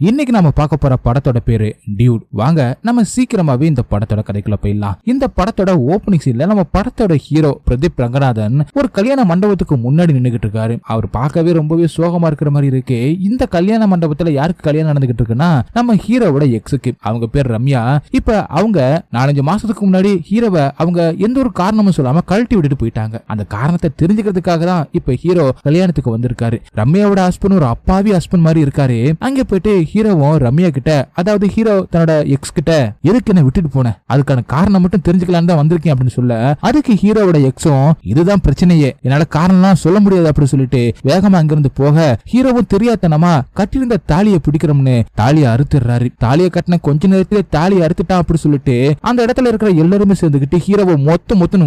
இன்னைக்கு நம்ம பார்க்க போற படத்தோட பேரு டியூட். வாங்க நம்ம சீக்கிரமாவே இந்த படத்தோட கதைக்குள்ள போயிடலாம். இந்த படத்தோட ஓபனிங் சீன்ல நம்ம படத்தோட ஹீரோ பிரதீப் ரங்கநாதன் ஒரு கல்யாண மண்டபத்துக்கு முன்னாடி நின்னுகிட்டு இருக்காரு. அவர் பார்க்கவே ரொம்பவே சோகமா இருக்கிற மாதிரி இருக்கு. இந்த கல்யாண மண்டபத்துல யாருக்கு கல்யாணம் நடந்துகிட்டு இருக்குன்னா நம்ம ஹீரோவோட எக்ஸுக்கு. அவங்க பேர் ரம்யா. இப்ப அவங்க 4-5 மாசத்துக்கு முன்னாடி ஹீரோவை அவங்க எந்த ஒரு காரணமும் சொல்லாம கழட்டி விட்டுட்டு போயிட்டாங்க. அந்த காரணத்தை தெரிஞ்சுக்கிறதுக்காக தான் இப்ப ஹீரோ கல்யாணத்துக்கு வந்திருக்காரு. ரம்யாவோட ஹஸ்பண்ட் ஒரு அப்பாவி ஹஸ்பண்ட் மாதிரி இருக்காரு. அங்க போயிட்டு ஹீரோவும் ரம்யா கிட்ட, அதாவது ஹீரோ தன்னோட எக்ஸ் கிட்ட, எதுக்கு என்ன விட்டுட்டு போன, அதுக்கான காரணம் மட்டும் தெரிஞ்சுக்கலான்னு தான் வந்திருக்கேன் அப்படின்னு சொல்ல, அதுக்கு ஹீரோவோட எக்ஸும் இதுதான் பிரச்சனையே, என்னால காரணம்லாம் சொல்ல முடியாது அப்படின்னு சொல்லிட்டு வேகமா அங்கிருந்து போக, ஹீரோவும் தெரியாதனமா கட்டியிருந்த தாலியை பிடிக்கிறோம்னு தாலியை அறுத்துறாரு. தாலியை கட்டின கொஞ்ச நேரத்திலே தாலியை அறுத்துட்டான் அப்படி சொல்லிட்டு அந்த இடத்துல இருக்கிற எல்லாருமே சேர்ந்துகிட்டு ஹீரோவை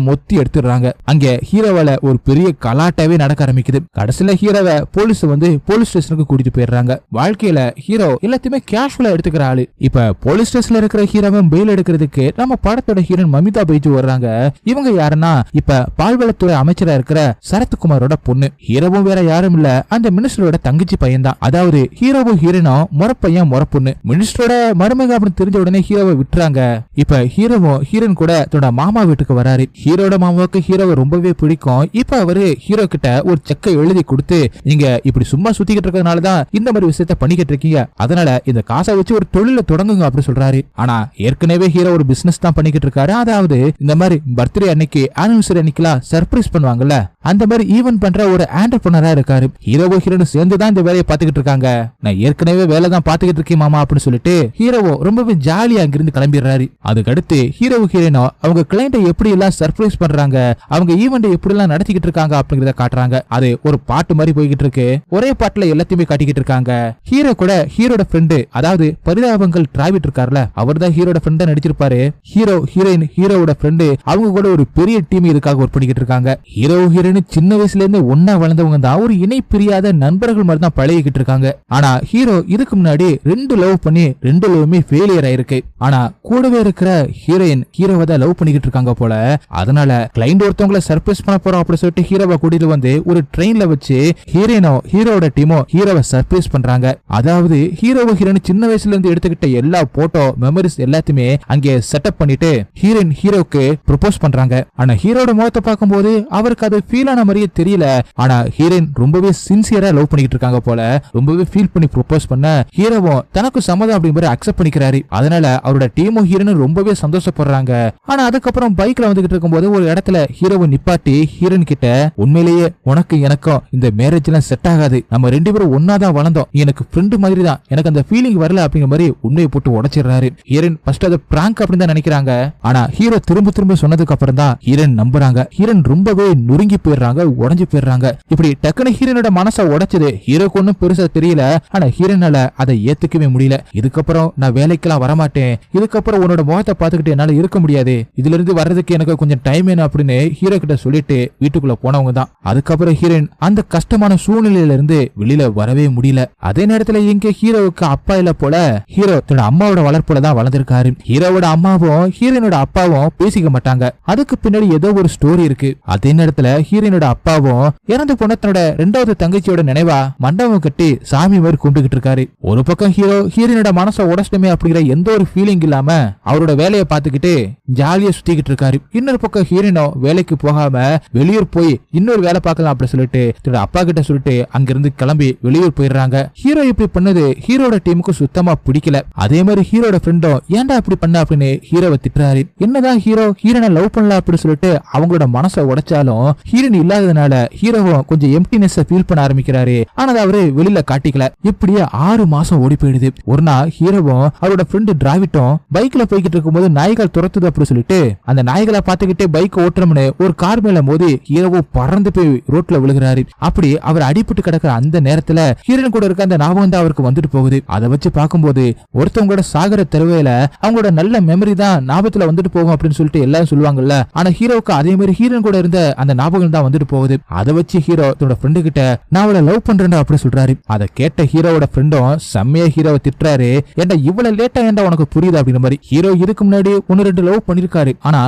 மொத்தி எடுத்துடுறாங்க. அங்க ஹீரோவால ஒரு பெரிய கலாட்டாவே நடக்க ஆரம்பிக்குது. கடைசியில ஹீரோவை போலீஸ் போலீஸ் ஸ்டேஷனுக்கு கூட்டிட்டு போயிடுறாங்க. வாழ்க்கையில ஹீரோ எல்லாத்தையுமே கேஷுவலா எடுத்துக்கிற ஆளு. இப்ப போலீஸ் ஸ்டேஷன்ல இருக்கிற ஹீரோவை பெயில் எடுக்கிறதுக்கு நம்ம படத்தோட ஹீரோயின் மமிதா பைஜு வர்றாங்க. இவங்க யாருன்னா இப்ப பால்வளத்துறை அமைச்சரா இருக்கிற சரத்குமாரோட பொண்ணு. ஹீரோவும் வேற யாரும் இல்ல, அந்த மினிஸ்டரோட தங்கச்சி பையன் தான். அதாவது ஹீரோவும் ஹீரோனும் முறப்பையன் முறப்பொண்ணு. மினிஸ்டரோட மருமக அப்படின்னு தெரிஞ்ச உடனே ஹீரோவை விட்டுறாங்க. இப்ப ஹீரோவும் ஹீரோயின் கூட தன்னோட மாமா வீட்டுக்கு வராரு. ஹீரோட மாமாவுக்கு ஹீரோவை ரொம்பவே பிடிக்கும். இப்ப அவரு ஹீரோ கிட்ட ஒரு செக்கை எழுதி கொடுத்து, நீங்க இப்படி சும்மா சுத்திக்கிட்டு இருக்கிறதுனாலதான் இந்த மாதிரி விஷயத்த பண்ணிக்கிட்டு இருக்கீங்க, அதனால இந்த காசை வச்சு ஒரு தொழில தொடங்குங்க அப்படி சொல்றாரு. ஆனா ஏற்கனவே ஹீரோ ஒரு பிசினஸ் தான் பண்ணிக்கிட்டு இருக்காரு. அதாவது இந்த மாதிரி பர்த்டே அன்னைக்கு, ஆனிவர்சரி அன்னைக்குலாம் சர்ப்ரைஸ் பண்ணுவாங்கல்ல, அந்த மாதிரி ஈவென்ட் பண்ற ஒரு ஆண்டர்பிரனரா இருக்காரு. ஹீரோவோ ஹீரோனும் சேர்ந்து தான் இந்த வேலையை பாத்துக்கிட்டு இருக்காங்க. நான் ஏற்கனவே வேலை தான் பாத்துக்கிட்டு இருக்கேன் மாமா அப்படின்னு சொல்லிட்டு ஹீரோவோ ரொம்பவே ஜாலியா அங்கிருந்து கிளம்பிடுறாரு. அதுக்கடுத்து ஹீரோவோ ஹீரோனோ அவங்க கிளைண்ட்டை எப்படி எல்லாம் சர்ப்ரைஸ் பண்றாங்க, அவங்க ஈவெண்ட் எப்படி எல்லாம் நடத்திக்கிட்டு இருக்காங்க அப்படிங்கறத காட்டுறாங்க. அது ஒரு பாட்டு மாதிரி போய்கிட்டு இருக்கு. ஒரே பாட்டுல எல்லாத்தையுமே காட்டிக்கிட்டு இருக்காங்க. ஹீரோ கூட ஹீரோட ஃப்ரெண்டு, அதாவது பரிதாபங்கள் டிராவிட் இருக்காருல, அவர் தான் ஹீரோட ஃப்ரெண்டா நடிச்சிருப்பாரு. ஹீரோ ஹீரோயின் ஹீரோவோட ஃப்ரெண்டு, அவங்க கூட ஒரு பெரிய டீம் இதுக்காக ஒர்க் பண்ணிக்கிட்டு இருக்காங்க. ஹீரோ ஹீரோயின் சின்ன வயசுல இருந்து ஒன்னா வளர்ந்தவங்க தான், ஒரு இணை பிரியாத நண்பர்கள் மாதிரி தான் பழகிக்கிட்டு இருக்காங்க. ஆனா ஹீரோ இதுக்கு முன்னாடி 2 லவ் பண்ணி 2 லவ்வுமே ஃபெயிலியர் ஆயிருக்கு. ஆனா கூடவே இருக்கிற ஹீரோயின் ஹீரோவை தான் லவ் பண்ணிக்கிட்டு இருக்காங்க போல. அதனால கிளைண்ட் ஒருத்தவங்களை சர்ப்ரைஸ் பண்ண போறோம் அப்படி சொல்லிட்டு ஹீரோவை கூட்டிட்டு ஒரு ட்ரெயின்ல வச்சு ஹீரோயினோ ஹீரோட டீமோ ஹீரோவை சர்ப்ரைஸ் பண்றாங்க. அதாவது ஹீரோவும் ஹீரோயின் சின்ன வயசுல இருந்து எடுத்துக்கிட்ட எல்லா போட்டோ மெமரிஸ் எல்லாத்தையுமே அங்கே செட்டப் பண்ணிட்டு ஹீரோயின் ஹீரோக்கு ப்ரொபோஸ் பண்றாங்க. ஆனா ஹீரோட முகத்தை பார்க்கும்போது அவருக்கு அது ஃபீல் ஆன மாதிரியே தெரியல. ஆனா ஹீரோயின் ரொம்பவே சின்சியரா லவ் பண்ணிக்கிட்டு இருக்காங்க போல. ரொம்பவே ஃபீல் பண்ணி ப்ரொபோஸ் பண்ண ஹீரோவும் தனக்கு சம்மதம் அப்படிங்கிற அக்செப்ட் பண்ணிக்கிறாரு. அதனால அவரோட டீமும் ஹீரோனும் ரொம்பவே சந்தோஷப்படுறாங்க. ஆனா அதுக்கப்புறம் பைக்ல வந்துகிட்டு இருக்கும்போது ஒரு இடத்துல ஹீரோவை நிப்பாட்டி ஹீரோயின் கிட்ட, உண்மையிலேயே உனக்கு எனக்கும் இந்த மேரேஜ் எல்லாம் செட் ஆகாது, நம்ம 2 பேரும் ஒன்னாதான் வளர்ந்தோம், எனக்கு ஃப்ரெண்டு மாதிரி தான், எனக்கு அந்த ஃபீலிங் வரல அப்படிங்கிற மாதிரி உண்மையை போட்டு உடைச்சிடுறாரு. ஹீரோயின் ஃபர்ஸ்ட் அதை பிராங்க் அப்படின்னு தான் நினைக்கிறாங்க. ஆனா ஹீரோ திரும்ப சொன்னதுக்கு அப்புறம் தான் ஹீரோயின் நம்புறாங்க. ஹீரோயின் ரொம்பவே நொறுங்கி போயிடுறாங்க, உடஞ்சு போயிடுறாங்க. இப்படி டக்குனு ஹீரோனோட மனசை உடைச்சது ஹீரோக்கு ஒன்னும் பெருசா தெரியல. ஆனா ஹீரோனால அதை ஏத்துக்கவே முடியல. இதுக்கப்புறம் நான் வேலைக்கெல்லாம் வரமாட்டேன், இதுக்கப்புறம் உன்னோட முகத்தை பார்த்துக்கிட்டு என்னால இருக்க முடியாது, இதுல இருந்து வர்றதுக்கு எனக்கு கொஞ்சம் டைம் வேணும் அப்படின்னு ஹீரோ கிட்ட சொல்லிட்டு வீட்டுக்குள்ள போனவங்க தான். அதுக்கப்புறம் ஹீரோயின் அந்த கஷ்டமான சூழ்நிலையில இருந்து வெளியில வரவே முடியல. அதே நேரத்துல இங்க ஹீரோவுக்கு அப்பா இல்ல போல. ஹீரோ தன்னோட அம்மாவோட வளர்ப்புல தான் வளர்ந்திருக்காரு. ஹீரோவோட அம்மாவும் ஹீரோனோட அப்பாவும் பேசிக்க மாட்டாங்க. அதுக்கு பின்னாடி ஏதோ ஒரு ஸ்டோரி இருக்கு. அதே நேரத்துல ஹீரோனோட அப்பாவும் இறந்து போன தன்னோட 2வது தங்கச்சியோட நினைவா மண்டபம் கட்டி சாமி மாதிரி கும்பிட்டுக்கிட்டு இருக்காரு. ஒரு பக்கம் ஹீரோ ஹீரோனோட மனசை உடச்சிட்டமே அப்படிங்கிற எந்த ஒரு ஃபீலிங் இல்லாம அவரோட வேலையை பார்த்துக்கிட்டு ஜாலியா சுத்திக்கிட்டு இருக்காரு. இன்னொரு பக்கம் ஹீரோனோ வேலைக்கு போகாம வெளியூர் போய் இன்னொரு வேலை பார்க்கலாம் அப்படின்னு சொல்லிட்டு தன்னோட அப்பா கிட்ட சொல்லிட்டு அங்கிருந்து கிளம்பி வெளியூர் போயிடுறாங்க. ஹீரோ இப்படி பண்ணது ஹீரோட டீமுக்கு சுத்தமா பிடிக்கல. அதே மாதிரி ஹீரோட ஃப்ரெண்டும் ஏன்டா இப்படி பண்ண அப்படின்னு ஹீரோவை திட்டுறாரு. என்னதான் ஹீரோ ஹீரோனை லவ் பண்ணலாம் அப்படின்னு சொல்லிட்டு அவங்களோட மனசை உடைச்சாலும் ஹீரோன் இல்லாததுனால ஹீரோவும் கொஞ்சம் எம்டினஸ் ஃபீல் பண்ண ஆரம்பிக்கிறாரு. ஆனா அவரு வெளியில காட்டிக்கல. இப்படியே 6 மாசம் ஓடி போயிடுது. ஒரு நாள் ஹீரோவும் அவரோட ஃப்ரெண்டு டிராவிட்டும் பைக்ல போய்கிட்டு இருக்கும்போது நாய்கள் துரத்துது அப்படி சொல்லிட்டு அந்த நாய்களை பார்த்துக்கிட்டே பைக் ஓட்டுறோம்னு ஒரு கார் மேல மோதி ஹீரோவும் பறந்து போய் ரோட்ல விழுகிறாரு. அப்படி அவர் அடிபட்டு கிடக்கிற அந்த நேரத்துல ஹீரோயின் கூட இருக்க அந்த ஞாபகம் தான் அவருக்கு வந்துட்டு போகுது. அதை வச்சு பார்க்கும்போது ஒருத்தவங்களோட சாகர தெருவையில அவங்களோட நல்ல மெமரி தான் ஞாபகத்துல வந்துட்டு போகும் அப்படின்னு சொல்லிட்டு எல்லாரும் சொல்லுவாங்கல்ல. ஆனா ஹீரோவுக்கு அதே மாதிரி ஹீரோயின் கூட இருந்த அந்த ஞாபகம் தான் வந்துட்டு போகுது. அதை வச்சு ஹீரோ தன்னோட ஃப்ரெண்டு கிட்ட நான் அவளை லவ் பண்றேன் அப்படி சொல்றாரு. அதை கேட்ட ஹீரோவோட ஃப்ரெண்டும் செம்மையா ஹீரோவை திட்டுறாரு. ஏன்டா இவ்வளவு லேட்டா ஏன்டா உனக்கு புரியுது அப்படிங்கிற மாதிரி. ஹீரோ இதுக்கு முன்னாடி 1-2 லவ் பண்ணிருக்காரு. ஆனா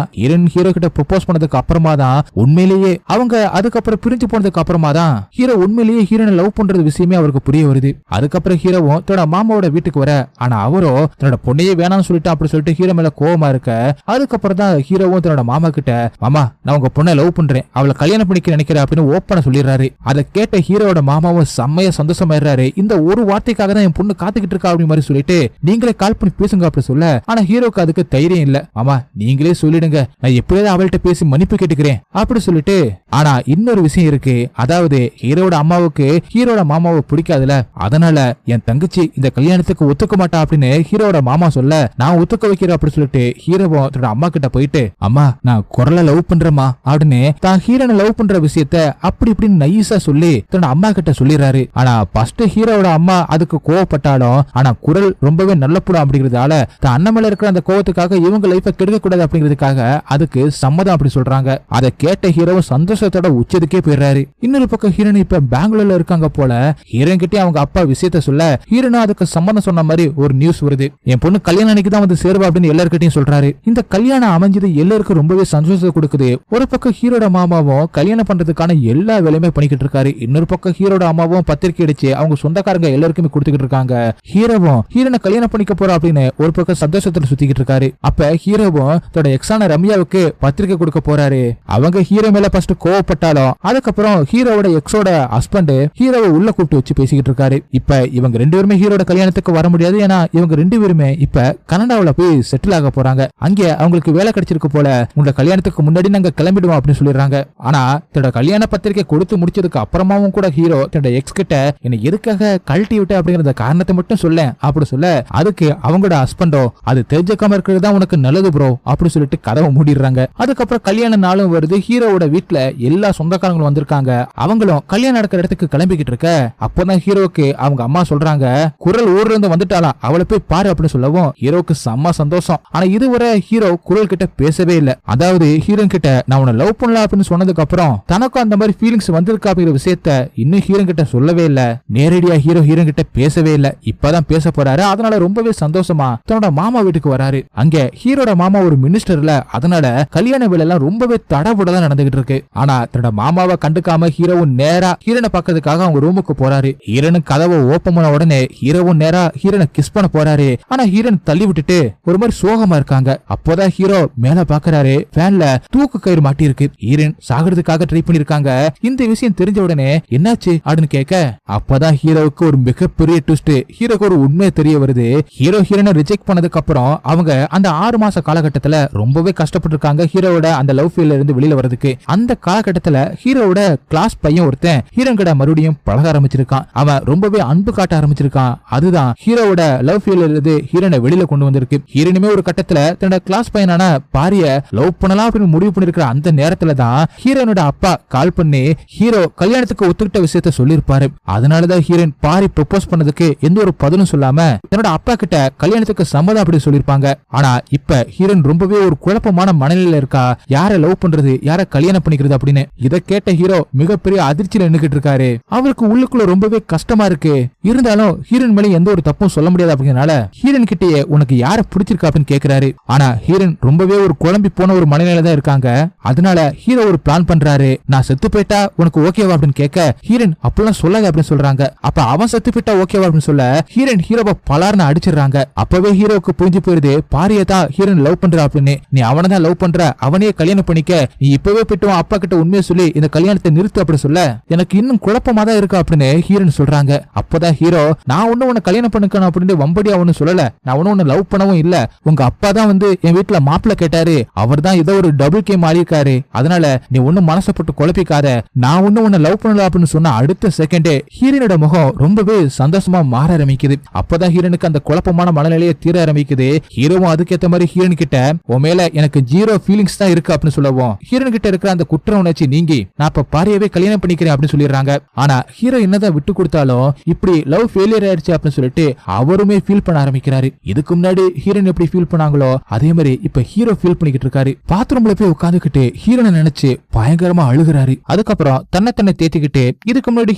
ஹீரோ கிட்ட ப்ரொபோஸ் பண்ணதுக்கு அப்புறமா தான் உண்மையிலேயே அவங்க அதுக்கப்புறம் பிரிஞ்சு போனதுக்கு அப்புறமா தான் ஹீரோ உண்மையிலேயே ஹீரோனை லவ் பண்றது விஷயமே அவருக்கு புரிய வருது. அதுக்கப்புறம் ஹீரோவும் ஹீரோவும் தன்னோட மாமாவோட வீட்டுக்கு வர, ஆனா அவரோ தன்னோட பொண்ணையே வேணாம்னு சொல்லிட்டு அப்படி சொல்லிட்டு ஹீரோ மேல கோவமா இருக்க, அதுக்கப்புறம் தான் ஹீரோவும் தன்னோட மாமா கிட்ட மாமா நான் உங்க பொண்ணை லவ் பண்றேன், அவளை கல்யாணம் பண்ணிக்க நினைக்கிறேன் அப்படின்னு ஓப்பனா சொல்லிடுறாரு. அதை கேட்ட ஹீரோட மாமாவும் செம்மையா சந்தோஷமாயிடுறாரு. இந்த ஒரு வார்த்தைக்காக தான் என் பொண்ணு காத்துக்கிட்டு இருக்கா அப்படி மாதிரி சொல்லிட்டு நீங்களே கால் பண்ணி பேசுங்க அப்படி சொல்ல, ஆனா ஹீரோக்கு அதுக்கு தைரியம் இல்ல. மாமா நீங்களே சொல்லிடுங்க, நான் எப்படியாவது அவள்கிட்ட பேசி மன்னிப்பு கேட்டுக்கிறேன் அப்படி சொல்லிட்டு. ஆனா இன்னொரு விஷயம் இருக்கு, அதாவது ஹீரோட அம்மாவுக்கு ஹீரோட மாமாவை பிடிக்காதுல, அதனால என் தங்கச்சி இந்த கல்யாணத்துக்கு ஒத்துக்க மாட்டா அப்படின்னு ஹீரோட மாமா சொல்ல, நான் ஒத்துக்க வைக்கிறேன் அப்படி சொல்லிட்டு ஹீரோவும் தன்னோட அம்மா கிட்ட போயிட்டு அம்மா நான் குரலை லவ் பண்றேமா அப்படின்னு தான் ஹீரோனை லவ் பண்ற விஷயத்த அப்படி இப்படின்னு நைஸா சொல்லி தன்னோட அம்மா கிட்ட சொல்லிடுறாரு. ஆனா ஃபர்ஸ்ட் ஹீரோட அம்மா அதுக்கு கோவப்பட்டாலும், ஆனா குரல் ரொம்பவே நல்ல புடம் அப்படிங்கிறதால தான் அண்ணன் மேல இருக்கிற அந்த கோவத்துக்காக இவங்க லைஃபை கெடுக்க கூடாது அப்படிங்கிறதுக்காக அதுக்கு சம்மதம் அப்படி சொல்றாங்க. அதை கேட்ட ஹீரோவும் சந்தோஷத்தோட உச்சதுக்கே போயிடுறாரு. இன்னொரு பக்கம் ஹீரோன் இப்ப பெங்களூர்ல இருக்காங்க போல. ஹீரோன் கிட்டே அவங்க அப்பா விஷயத்த சொல்ல, ஹீரோனும் அதுக்கு சம்மதம் சொன்ன மாதிரி ஒரு நியூஸ் வருது. என் பொண்ணு கல்யாணம் அன்னைக்கு தான் வந்து சேருவா அப்படின்னு எல்லார்கிட்டையும் சொல்றாரு. இந்த கல்யாணம் அமைஞ்சது எல்லாருக்கும் ரொம்பவே சந்தோஷத்தை கொடுக்குது. ஒரு பக்கம் ஹீரோட மாமாவும் கல்யாணம் பண்றதுக்கான எல்லா வேலையுமே பண்ணிக்கிட்டு இருக்காரு. இன்னொரு பக்கம் ஹீரோட அம்மாவும் பத்திரிக்கை அடிச்சு அவங்க சொந்தக்காரங்க எல்லாருக்குமே கொடுத்துக்கிட்டு இருக்காங்க. ஹீரோவும் ஹீரோனை கல்யாணம் பண்ணிக்க போறா அப்படின்னு ஒரு பக்கம் சந்தோஷத்துல சுத்திக்கிட்டு இருக்காரு. அப்ப ஹீரோவும் தன்னோட எக்ஸான ரம்யாவுக்கு பத்திரிக்கை கொடுக்க போறாரு. அவங்க ஹீரோ மேல ஃபர்ஸ்ட் கோவப்பட்டாலும் அதுக்கப்புறம் ஹீரோவோட எக்ஸோட ஹஸ்பண்ட் ஹீரோவை உள்ள கூப்பிட்டு வச்சு பேசிக்கிட்டு இருக்காரு. இப்ப இவங்க ரெண்டு பேருமே ஹீரோட கல்யாணத்துக்கு வர முடியாது, ஏன்னா இவங்க ரெண்டு பேருமே இப்ப கனடாவுல போய் செட்டில் ஆக போறாங்க. அங்க அவங்களுக்கு வேலை கிடைச்சிருக்கு போல. உங்க கல்யாணத்துக்கு முன்னாடி நாங்க கிளம்பிடுவோம் அப்படின்னு சொல்லிடுறாங்க. ஆனா தன்னோட கல்யாண பத்திரிக்கை கொடுத்து முடிச்சதுக்கு அப்புறமாவும் கூட ஹீரோ தன்னோட எக்ஸ் கிட்ட என்ன எதுக்காக கழட்டி விட்டு அப்படிங்கிற காரணத்தை மட்டும் சொல்ல அப்படி சொல்ல, அதுக்கு அவங்களோட ஹஸ்பண்டோ அது தெரிஞ்சுக்காம இருக்கிறது தான் உனக்கு நல்லது ப்ரோ அப்படி சொல்லிட்டு கதவை மூடிடுறாங்க. அதுக்கப்புறம் கல்யாண நாளும் வருது. ஹீரோவோட வீட்டுல எல்லா சொந்தக்காரங்களும் வந்திருக்காங்க. அவங்களும் கல்யாணம் நடக்கிற இடத்துக்கு கிளம்பிக்கிட்டு இருக்க, அப்பதான் ஹீரோக்கு அவங்க அம்மா சொல்றாங்க குரல் ஊர்ல இருந்து வந்துட்டாளா, அவளை போய் பாரு அப்படின்னு சொல்லவும் ஹீரோக்கு செம்ம சந்தோஷம். ஆனா இதுவரை ஹீரோ குரல் கிட்ட பேசவே இல்ல. அதாவது ஹீரோன் கிட்ட நான் உன்னை லவ் பண்ணலாம் அப்படின்னு சொன்னதுக்கு அப்புறம் தனக்கும் அந்த மாதிரி ஃபீலிங்ஸ் வந்திருக்கா அப்படிங்கிற விஷயத்த இன்னும் ஹீரோன் கிட்ட சொல்லவே இல்ல. நேரடியா ஹீரோன் கிட்ட பேசவே இல்ல. இப்பதான் பேச போறாரு. அதனால ரொம்பவே சந்தோஷமா தன்னோட மாமா வீட்டுக்கு வராரு. அங்க ஹீரோட மாமா ஒரு மினிஸ்டர்ல, அதனால கல்யாண வேலை எல்லாம் ரொம்பவே தடபுடதான் நடந்துகிட்டு இருக்கு. ஆனா தன்னோட மாமாவை கண்டுக்காம ஹீரோவும் நேரா ஹீரோனை பாக்கிறதுக்காக அவங்க ரூமுக்கு போறாரு. ஹீரோனு கதவை ஓப்பன் பண்ண உடனே ஹீரோவும் நேரா ஹீரோனை கிஸ் பண்ண போறாரு. ஆனா ஹீரோன் தள்ளி விட்டுட்டு ஒரு மாதிரி சோகமா இருக்காங்க. அப்போதான் ஹீரோ மேல பாக்குறாரு, ஃபேன்ல தூக்கு கயிறு மாட்டி இருக்கு. ஹீரோன் சாகிறதுக்காக ட்ரை பண்ணிருக்காங்க. இந்த விஷயம் தெரிஞ்ச உடனே என்னாச்சு அப்படின்னு கேட்க, அப்பதான் ஹீரோவுக்கு ஒரு மிகப்பெரிய ட்விஸ்ட். ஹீரோக்கு ஒரு உண்மை தெரிய வருது. ஹீரோனை ரிஜெக்ட் பண்ணதுக்கு அப்புறம் அவங்க அந்த 6 மாச காலகட்டத்துல ரொம்பவே கஷ்டப்பட்டு இருக்காங்க ஹீரோவோட அந்த லவ் ஃபீல்ல இருந்து வெளியில வரதுக்கு. அந்த காலகட்டத்துல ஹீரோவோட கிளாஸ் பையன் ஒருத்தன் ஹீரோன் கிட்ட மறுபடியும் பழக ஆரம்பிச்சிருக்கான். அவன் ரொம்பவே அன்பு காட்ட ஆரம்பிச்சிருக்கான். அதுதான் ஹீரோவோட லவ் ஃபீல்ல இருந்து ஹீரோனை வெளியில கொண்டு வந்திருக்கு. ஹீரோனுமே ஒரு கட்டத்துல தன்னோட கிளாஸ் பையனான பாரிய லவ் பண்ணலாம் அப்படின்னு முடிவு பண்ணிருக்கிற அந்த நேரத்துல தான் ஹீரோனோட அப்பா கால் பண்ணி ஹீரோ கல்யாணத்துக்கு ஒத்துக்கிட்ட விஷயத்த சொல்லிருப்பாரு. அதனாலதான் ஹீரோயின் பாரி ப்ரொபோஸ் பண்ணதுக்கு எந்த ஒரு பதிலும் சொல்லாம தன்னோட அப்பா கிட்ட கல்யாணத்துக்கு சம்மதம் அப்படி சொல்லிருப்பாங்க. ஆனா இப்ப ஹீரோயின் ரொம்பவே ஒரு குழப்பமான மனநிலையில இருக்கா. யார லவ் பண்றது, யார கல்யாணம் பண்ணிக்கிறது அப்படின்னு. இதை கேட்ட ஹீரோ மிகப்பெரிய அதிர்ச்சியில நின்னுகிட்டு இருக்காரு. அவருக்கு உள்ளுக்குள்ள ரொம்பவே கஷ்டமா இருக்கு. இருந்தாலும் ஹீரோயின் மேல எந்த ஒரு தப்பும் சொல்ல முடியாது அப்படிங்கறனால ஹீரோயின் கிட்டயே உனக்கு யார பிடிச்சிருக்கா அப்படின்னு கேக்குறாரு. ஆனா ஹீரோயின் ரொம்பவே ஒரு குழம்பி போன ஒரு மனநிலையில தான் இருக்காங்க. அதனால ஹீரோ ஒரு பிளான் பண்றாரு. நான் செத்து போயிட்டா உனக்கு ஓகேவா அப்படின்னு கேட்க, ஹீரோயின் அப்பெல்லாம் சொல்லாத அப்படின்னு சொல்றாங்க. அப்ப அவன் செத்து போயிட்டா ஓகேவா அப்படின்னு சொல்ல ஹீரோயின் ஹீரோவை பலார்னு அடிச்சிடுறாங்க. அப்பவே ஹீரோக்கு புரிஞ்சு போயிருது பாரிய தான் ஹீரோயின் லவ் பண்ற அப்படின்னு. நீ அவனை தான் லவ் பண்ற, அவனையே கல்யாணம் பண்ணிக்க, நீ இப்பவே போயிட்டு அப்பா கிட்ட உண்மையை சொல்லி இந்த கல்யாணத்தை நிறுத்து அப்படி சொல்ல எனக்கு இன்னும் குழப்பமா தான் இருக்கு அப்படின்னு ஹீரோயின் சொல்றாங்க. அப்பதான் ஹீரோ நான் ஒண்ணு உன்னை கல்யாணம் பண்ணிக்கணும் அப்படின்னு வம்படியா ஒண்ணு சொல்லல, நான் ஒண்ணு லவ் பண்ணவும் இல்ல. உங்க அப்பா தான் வந்து என் வீட்டுல மாப்பிள்ள கேட்டாரு, அவர் தான் ஏதோ ஒரு டபுள் கேம் ஆடிருக்காரு. அதனால நீ ஒண்ணு மனசை போட்டு குழப்பிக்காத, நான் ஒண்ணு உன்னை லவ் பண்ணல அப்படின்னு சொன்ன அடுத்த செகண்டே ஹீரோனோட முகம் ரொம்பவே சந்தோஷமா மாற ஆரம்பிக்குது. அப்பதான் ஹீரோனுக்கு அந்த குழப்பமான மனநிலையை தீர ஆரம்பிக்குது. ஹீரோவும் அதுக்கேற்ற மாதிரி ஹீரோன் கிட்ட உன் மேல எனக்கு 0 ஃபீலிங்ஸ் தான் இருக்கு அப்படின்னு சொல்லவும் ஹீரோன் கிட்ட இருக்கிற அந்த குற்ற உணர்ச்சி நீங்கி நான் இப்ப பாரியவே கல்யாணம் பண்ணிக்கிறேன் அப்படின்னு சொல்லிடுறாங்க. ஆனா ஹீரோ என்னதான் விட்டு கொடுத்தாலும் இப்படி லவ் ஃபெயிலியர் ஆயிடுச்சு அப்படின்னு சொல்லிட்டு அவருமே ஃபீல் பண்ண ஆரம்பிக்கிறாரு. இதுக்கு முன்னாடி ஹீரோன் எப்படி ஃபீல் பண்ணாங்களோ அதே மாதிரி இப்ப ஹீரோ ஃபீல் பண்ணிக்கிட்டு இருக்காரு. பாத்ரூம்ல போய் உட்காந்துக்கிட்டு ஹீரோனை நினைச்சு பயங்கரமா அழுகுறாரு. அதுக்கப்புறம் தன்னை தேத்திக்கிட்டு இதுக்கு முன்னாடி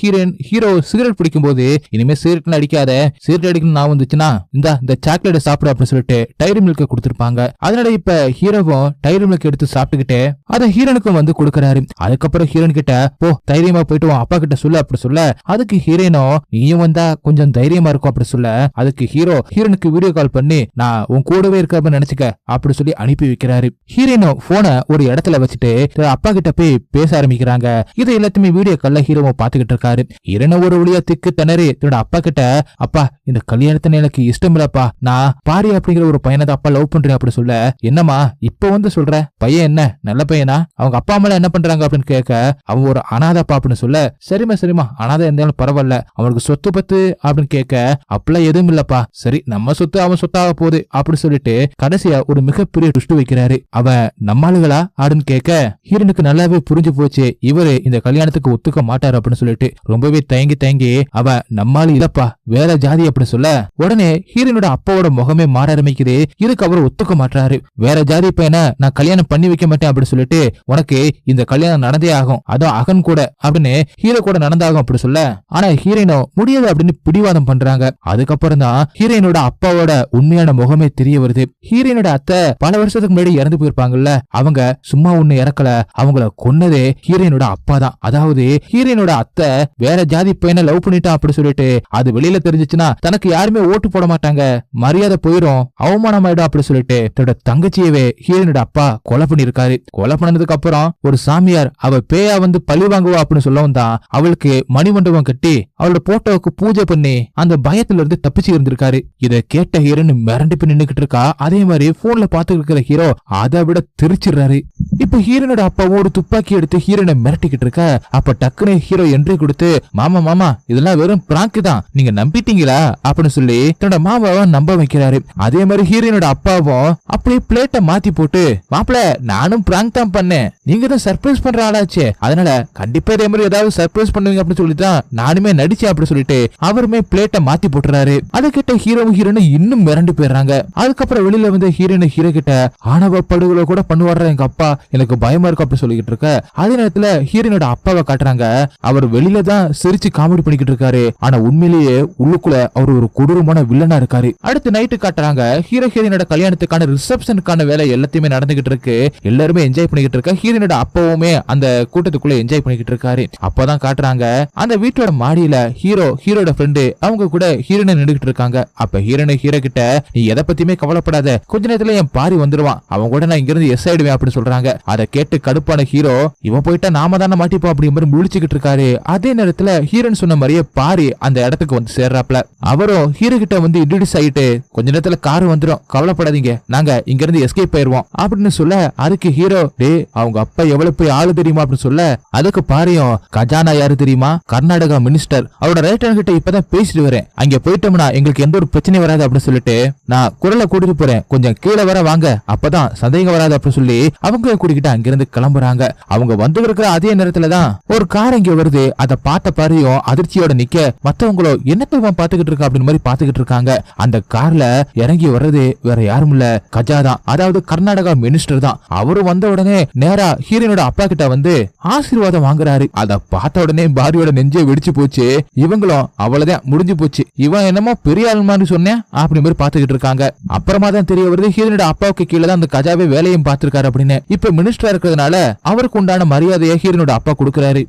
ஹீரோ சிகரெட் பிடிக்கும் போது இனிமே சிகரெட் அடிக்காத, சிகரெட் அடிக்கணும் நான் வந்துச்சுன்னா இந்த சாக்லேட் சாப்பிடு அப்படின்னு சொல்லிட்டு டைரி மில்க் கொடுத்திருப்பாங்க. அதனால இப்ப ஹீரோவும் டைரி மில்க் எடுத்து சாப்பிட்டுக்கிட்டு அதை ஹீரோனுக்கும் வந்து கொடுக்கறாரு. அதுக்கப்புறம் ஹீரோன் கிட்ட போ தைரியமா போயிட்டு அப்பா கிட்ட சொல்லு அப்படி சொல்ல அதுக்கு ஹீரோனோ நீயும் வந்தா கொஞ்சம் கொஞ்சம் தைரியமா இருக்கும் அப்படி சொல்ல அதுக்கு ஹீரோனுக்கு வீடியோ கால் பண்ணி நான் உன் கூடவே இருக்க நினைச்சுக்க அப்படி சொல்லி அனுப்பி வைக்கிறாரு. ஹீரோனும் போனை ஒரு இடத்துல வச்சுட்டு அப்பா கிட்ட போய் பேச ஆரம்பிக்கிறாங்க. இது எல்லாத்தையுமே வீடியோ கால்ல ஹீரோவும் பாத்துக்கிட்டு இருக்காரு. ஹீரோனும் ஒரு வழியா திக்கு திணறி தன்னோட அப்பா கிட்ட அப்பா இந்த கல்யாணத்துல எனக்கு இஷ்டம் இல்லப்பா, நான் பாரி அப்படிங்கிற ஒரு பையனை தான் அப்பா லவ் பண்றேன் அப்படி சொல்ல என்னமா இப்ப வந்து சொல்ற, பையன் என்ன நல்ல பையனா, அவங்க அப்பா அம்மா என்ன பண்றாங்க அப்படின்னு கேட்க அவன் ஒரு அனாதைப்பா அப்படின்னு சொல்ல சரிமா அனாதை இருந்தாலும் பரவாயில்ல, அவனுக்கு சொத்து பத்து அப்படின்னு கேட்க அப்பெல்லாம் எதுவும் இல்லப்பா, சரி நம்ம சொத்து அவன் சொத்தாக போகுது அப்படி சொல்லிட்டு கடைசியா ஒரு மிகப்பெரிய டுஸ்ட் வைக்கிறாரு. அவன் நம்மாளுகளா அப்படின்னு கேட்க ஹீரோனுக்கு நல்லாவே புரிஞ்சு போச்சு இவரு இந்த கல்யாணத்துக்கு ஒத்துக்க மாட்டாரு அப்படின்னு சொல்லிட்டு ரொம்பவே தயங்கி அவன் நம்மாளு இல்லப்பா வேற ஜாதி அப்படின்னு சொல்ல உடனே ஹீரோனோட அப்பாவோட முகமே மாற ஆரம்பிக்குது. இதுக்கு அவர் ஒத்துக்க மாட்டாரு. வேற ஜாதி பையனை நான் கல்யாணம் பண்ணி வைக்க மாட்டேன் அப்படின்னு சொல்லிட்டு உனக்கு இந்த கல்யாணம் நடந்தே ஆகும், அதுவும் அகன் கூட அப்படின்னு ஹீரோ கூட நடந்தாகும் அப்படி சொல்ல ஆனா ஹீரோயினோ முடியாது அப்படின்னு பிடிவாதம் பண்றாங்க. அதுக்கப்புறம் தான் ஹீரோயினோட அப்பாவோட உண்மையான முகமே தெரிய வருது. ஹீரோயினோட அத்தை பல வருஷத்துக்கு முன்னாடி இறந்து போயிருப்பாங்கல்ல, அவங்க சும்மா ஒண்ணு இறக்கல, அவங்கள கொன்னதே ஹீரோயினோட அப்பா தான். அதாவது ஹீரோயினோட அத்தை வேற ஜாதி பையனை லவ் பண்ணிட்டா அப்படி சொல்லிட்டு அது வெளியில தெரிஞ்சிச்சுன்னா தனக்கு யாருமே ஓட்டு போட மாட்டாங்க, மரியாதை போயிரும், அவமானம் ஆயிடும் அப்படி சொல்லிட்டு தன்னோட தங்கச்சியவே ஹீரோயினோட அப்பா கொலை பண்ணிருக்காரு. கொலை பண்ணதுக்கு அப்புறம் ஒரு சாமியார் அவ பேயா வந்து பழி வாங்குவா அப்படின்னு சொல்லவும் தான் அவளுக்கு மணிமண்டபம் கட்டி அவளோட போட்டோவுக்கு பூஜை பண்ணி அந்த பயத்துல இருந்து தப்பிச்சு இருந்திருக்காரு. இத கேட்ட ஹீரோன்னு மிரண்டு போய் நின்னுகிட்டு இருக்கா. அதே மாதிரி போன்ல பாத்துட்டு இருக்கிற ஹீரோ அதை விட தெரிச்சிடுறாரு. இப்ப ஹீரோனோட அப்பாவும் ஒரு துப்பாக்கி எடுத்து ஹீரோனை மிரட்டிக்கிட்டு இருக்க அப்ப டக்குனு ஹீரோ என்ட்ரி கொடுத்து மாமா இதெல்லாம் வெறும் பிராங்க் தான், நீங்க நம்பிட்டீங்களா அப்படின்னு சொல்லி தன்னோட மாமாவை நம்ப வைக்கிறாரு. அதே மாதிரி ஹீரோனோட அப்பாவும் அப்படியே பிளேட்டை மாத்தி போட்டு மாப்பிள நானும் பிராங்க் தான் பண்ணேன், நீங்க தான் சர்ப்ரைஸ் பண்ற ஆளாச்சு, அதனால கண்டிப்பா இதே மாதிரி ஏதாவது சர்ப்ரைஸ் பண்ணுவீங்க அப்படின்னு சொல்லிதான் நானுமே நடிச்சேன் அப்படி சொல்லிட்டு அவருமே பிளேட்டை மாத்தி போட்டுறாரு. அதை கிட்ட ஹீரோனும் இன்னும் மிரண்டு போயிடுறாங்க. அதுக்கப்புறம் வெளியில வந்து ஹீரோ கிட்ட ஆணவ படுகொலை கூட பண்ணுவாரு எங்க அப்பா, எனக்கு பயமா இருக்கு அப்படி சொல்லிக்கிட்டு இருக்க. அதே நேரத்துல ஹீரோனோட அப்பாவை காட்டுறாங்க. அவர் வெளியில தான் சிரிச்சு காமெடி பண்ணிக்கிட்டு இருக்காரு, ஆனா உண்மையிலேயே உள்ளுக்குள்ள அவர் ஒரு கொடூரமான வில்லனா இருக்காரு. அடுத்து நைட்டு காட்டுறாங்க ஹீரோனோட கல்யாணத்துக்கான ரிசப்ஷனுக்கான வேலை எல்லாத்தையுமே நடந்துகிட்டு இருக்கு. எல்லாருமே என்ஜாய் பண்ணிக்கிட்டு இருக்க. ஹீரோனோட அப்பாவுமே அந்த கூட்டத்துக்குள்ள என்ஜாய் பண்ணிக்கிட்டு இருக்காரு. அப்பதான் காட்டுறாங்க அந்த வீட்டோட மாடியில ஹீரோட ஃப்ரெண்டு அவங்க கூட ஹீரோனை நின்றுகிட்டு இருக்காங்க. அப்ப ஹீரோ கிட்ட நீ எதை பத்தியுமே கவலைப்படாத, கொஞ்ச நேரத்துல என் பாரி வந்துருவான், அவன் கூட நான் இங்க இருந்து எஸ் ஆயிடுவேன் அப்படி சொல்றாங்க. அதை கேட்டு கடுப்பான ஹீரோ இவன் போயிட்டா நாம தானே மாட்டிப்போம் அப்படி மாதிரி முழிச்சுக்கிட்டு இருக்காரு. அதே நேரத்துல ஹீரோன்னு சொன்ன மாதிரியே பாரி அந்த இடத்துக்கு வந்து சேர்றாப்ல. அவரும் ஹீரோ கிட்ட வந்து இன்ட்ரோடியூஸ் ஆயிட்டு கொஞ்ச நேரத்துல கார் வந்துரும், கவலைப்படாதீங்க நாங்க இங்க இருந்து எஸ்கேப் ஆயிருவோம் அப்படின்னு சொல்ல அதுக்கு ஹீரோ டே அவங்க அப்பா எவ்வளவு போய் ஆளு தெரியுமா அப்படின்னு சொல்ல அதுக்கு பாரியும் கஜானா யாரு தெரியுமா, கர்நாடகா மினிஸ்டர், அவரோட ரைட் ஹேண்ட் கிட்ட இப்பதான் பேசிட்டு வரேன், அங்க போயிட்டோம்னா எங்களுக்கு எந்த ஒரு பிரச்சனை வராது அப்படின்னு சொல்லிட்டு நான் குரலை கூட்டிட்டு போறேன், கொஞ்சம் கீழே வர வாங்க அப்பதான் சந்தேகம் வராது அப்படின்னு சொல்லி அவங்க கூட்டிக்கிட்டு அங்கிருந்து கிளம்புறாங்க. அவங்க வந்து இருக்கிற அதே நேரத்துலதான் ஒரு கார் இங்க வருது. அதை பார்த்த பாரியும் அதிர்ச்சியோட நிக்க மத்தவங்களோ என்னத்தை பாத்துக்கிட்டு இருக்கா அப்படின்னு மாதிரி பாத்துக்கிட்டு இருக்காங்க. அந்த கார்ல இறங்கி வர்றது வேற யாரும் இல்ல கஜா தான், அதாவது கர்நாடகா மினிஸ்டர் தான். அவரு வந்த உடனே நேரா ஹீரோனோட அப்பா கிட்ட வந்து ஆசீர்வாதம் வாங்குறாரு. அத பார்த்த உடனே பாரியோட நெஞ்சே வெடிச்சு போச்சு. இவங்களும் அவ்வளவுதான் முடிஞ்சு போச்சு, இவன் என்னமோ பெரிய ஆள் மாதிரி சொன்னேன் அப்படி மாதிரி பாத்துக்கிட்டு இருக்காங்க. அப்புறமா தான் தெரிய வருது ஹீரோனோட அப்பாவுக்கு கீழே தான் அந்த கஜாவே வேலையும் பார்த்திருக்காரு அப்படின்னு. இப்ப மினிஸ்டரா இருக்கிறதுனால அவருக்கு உண்டான மரியாதையை ஹீரோனோட அப்பா கொடுக்கறாரு.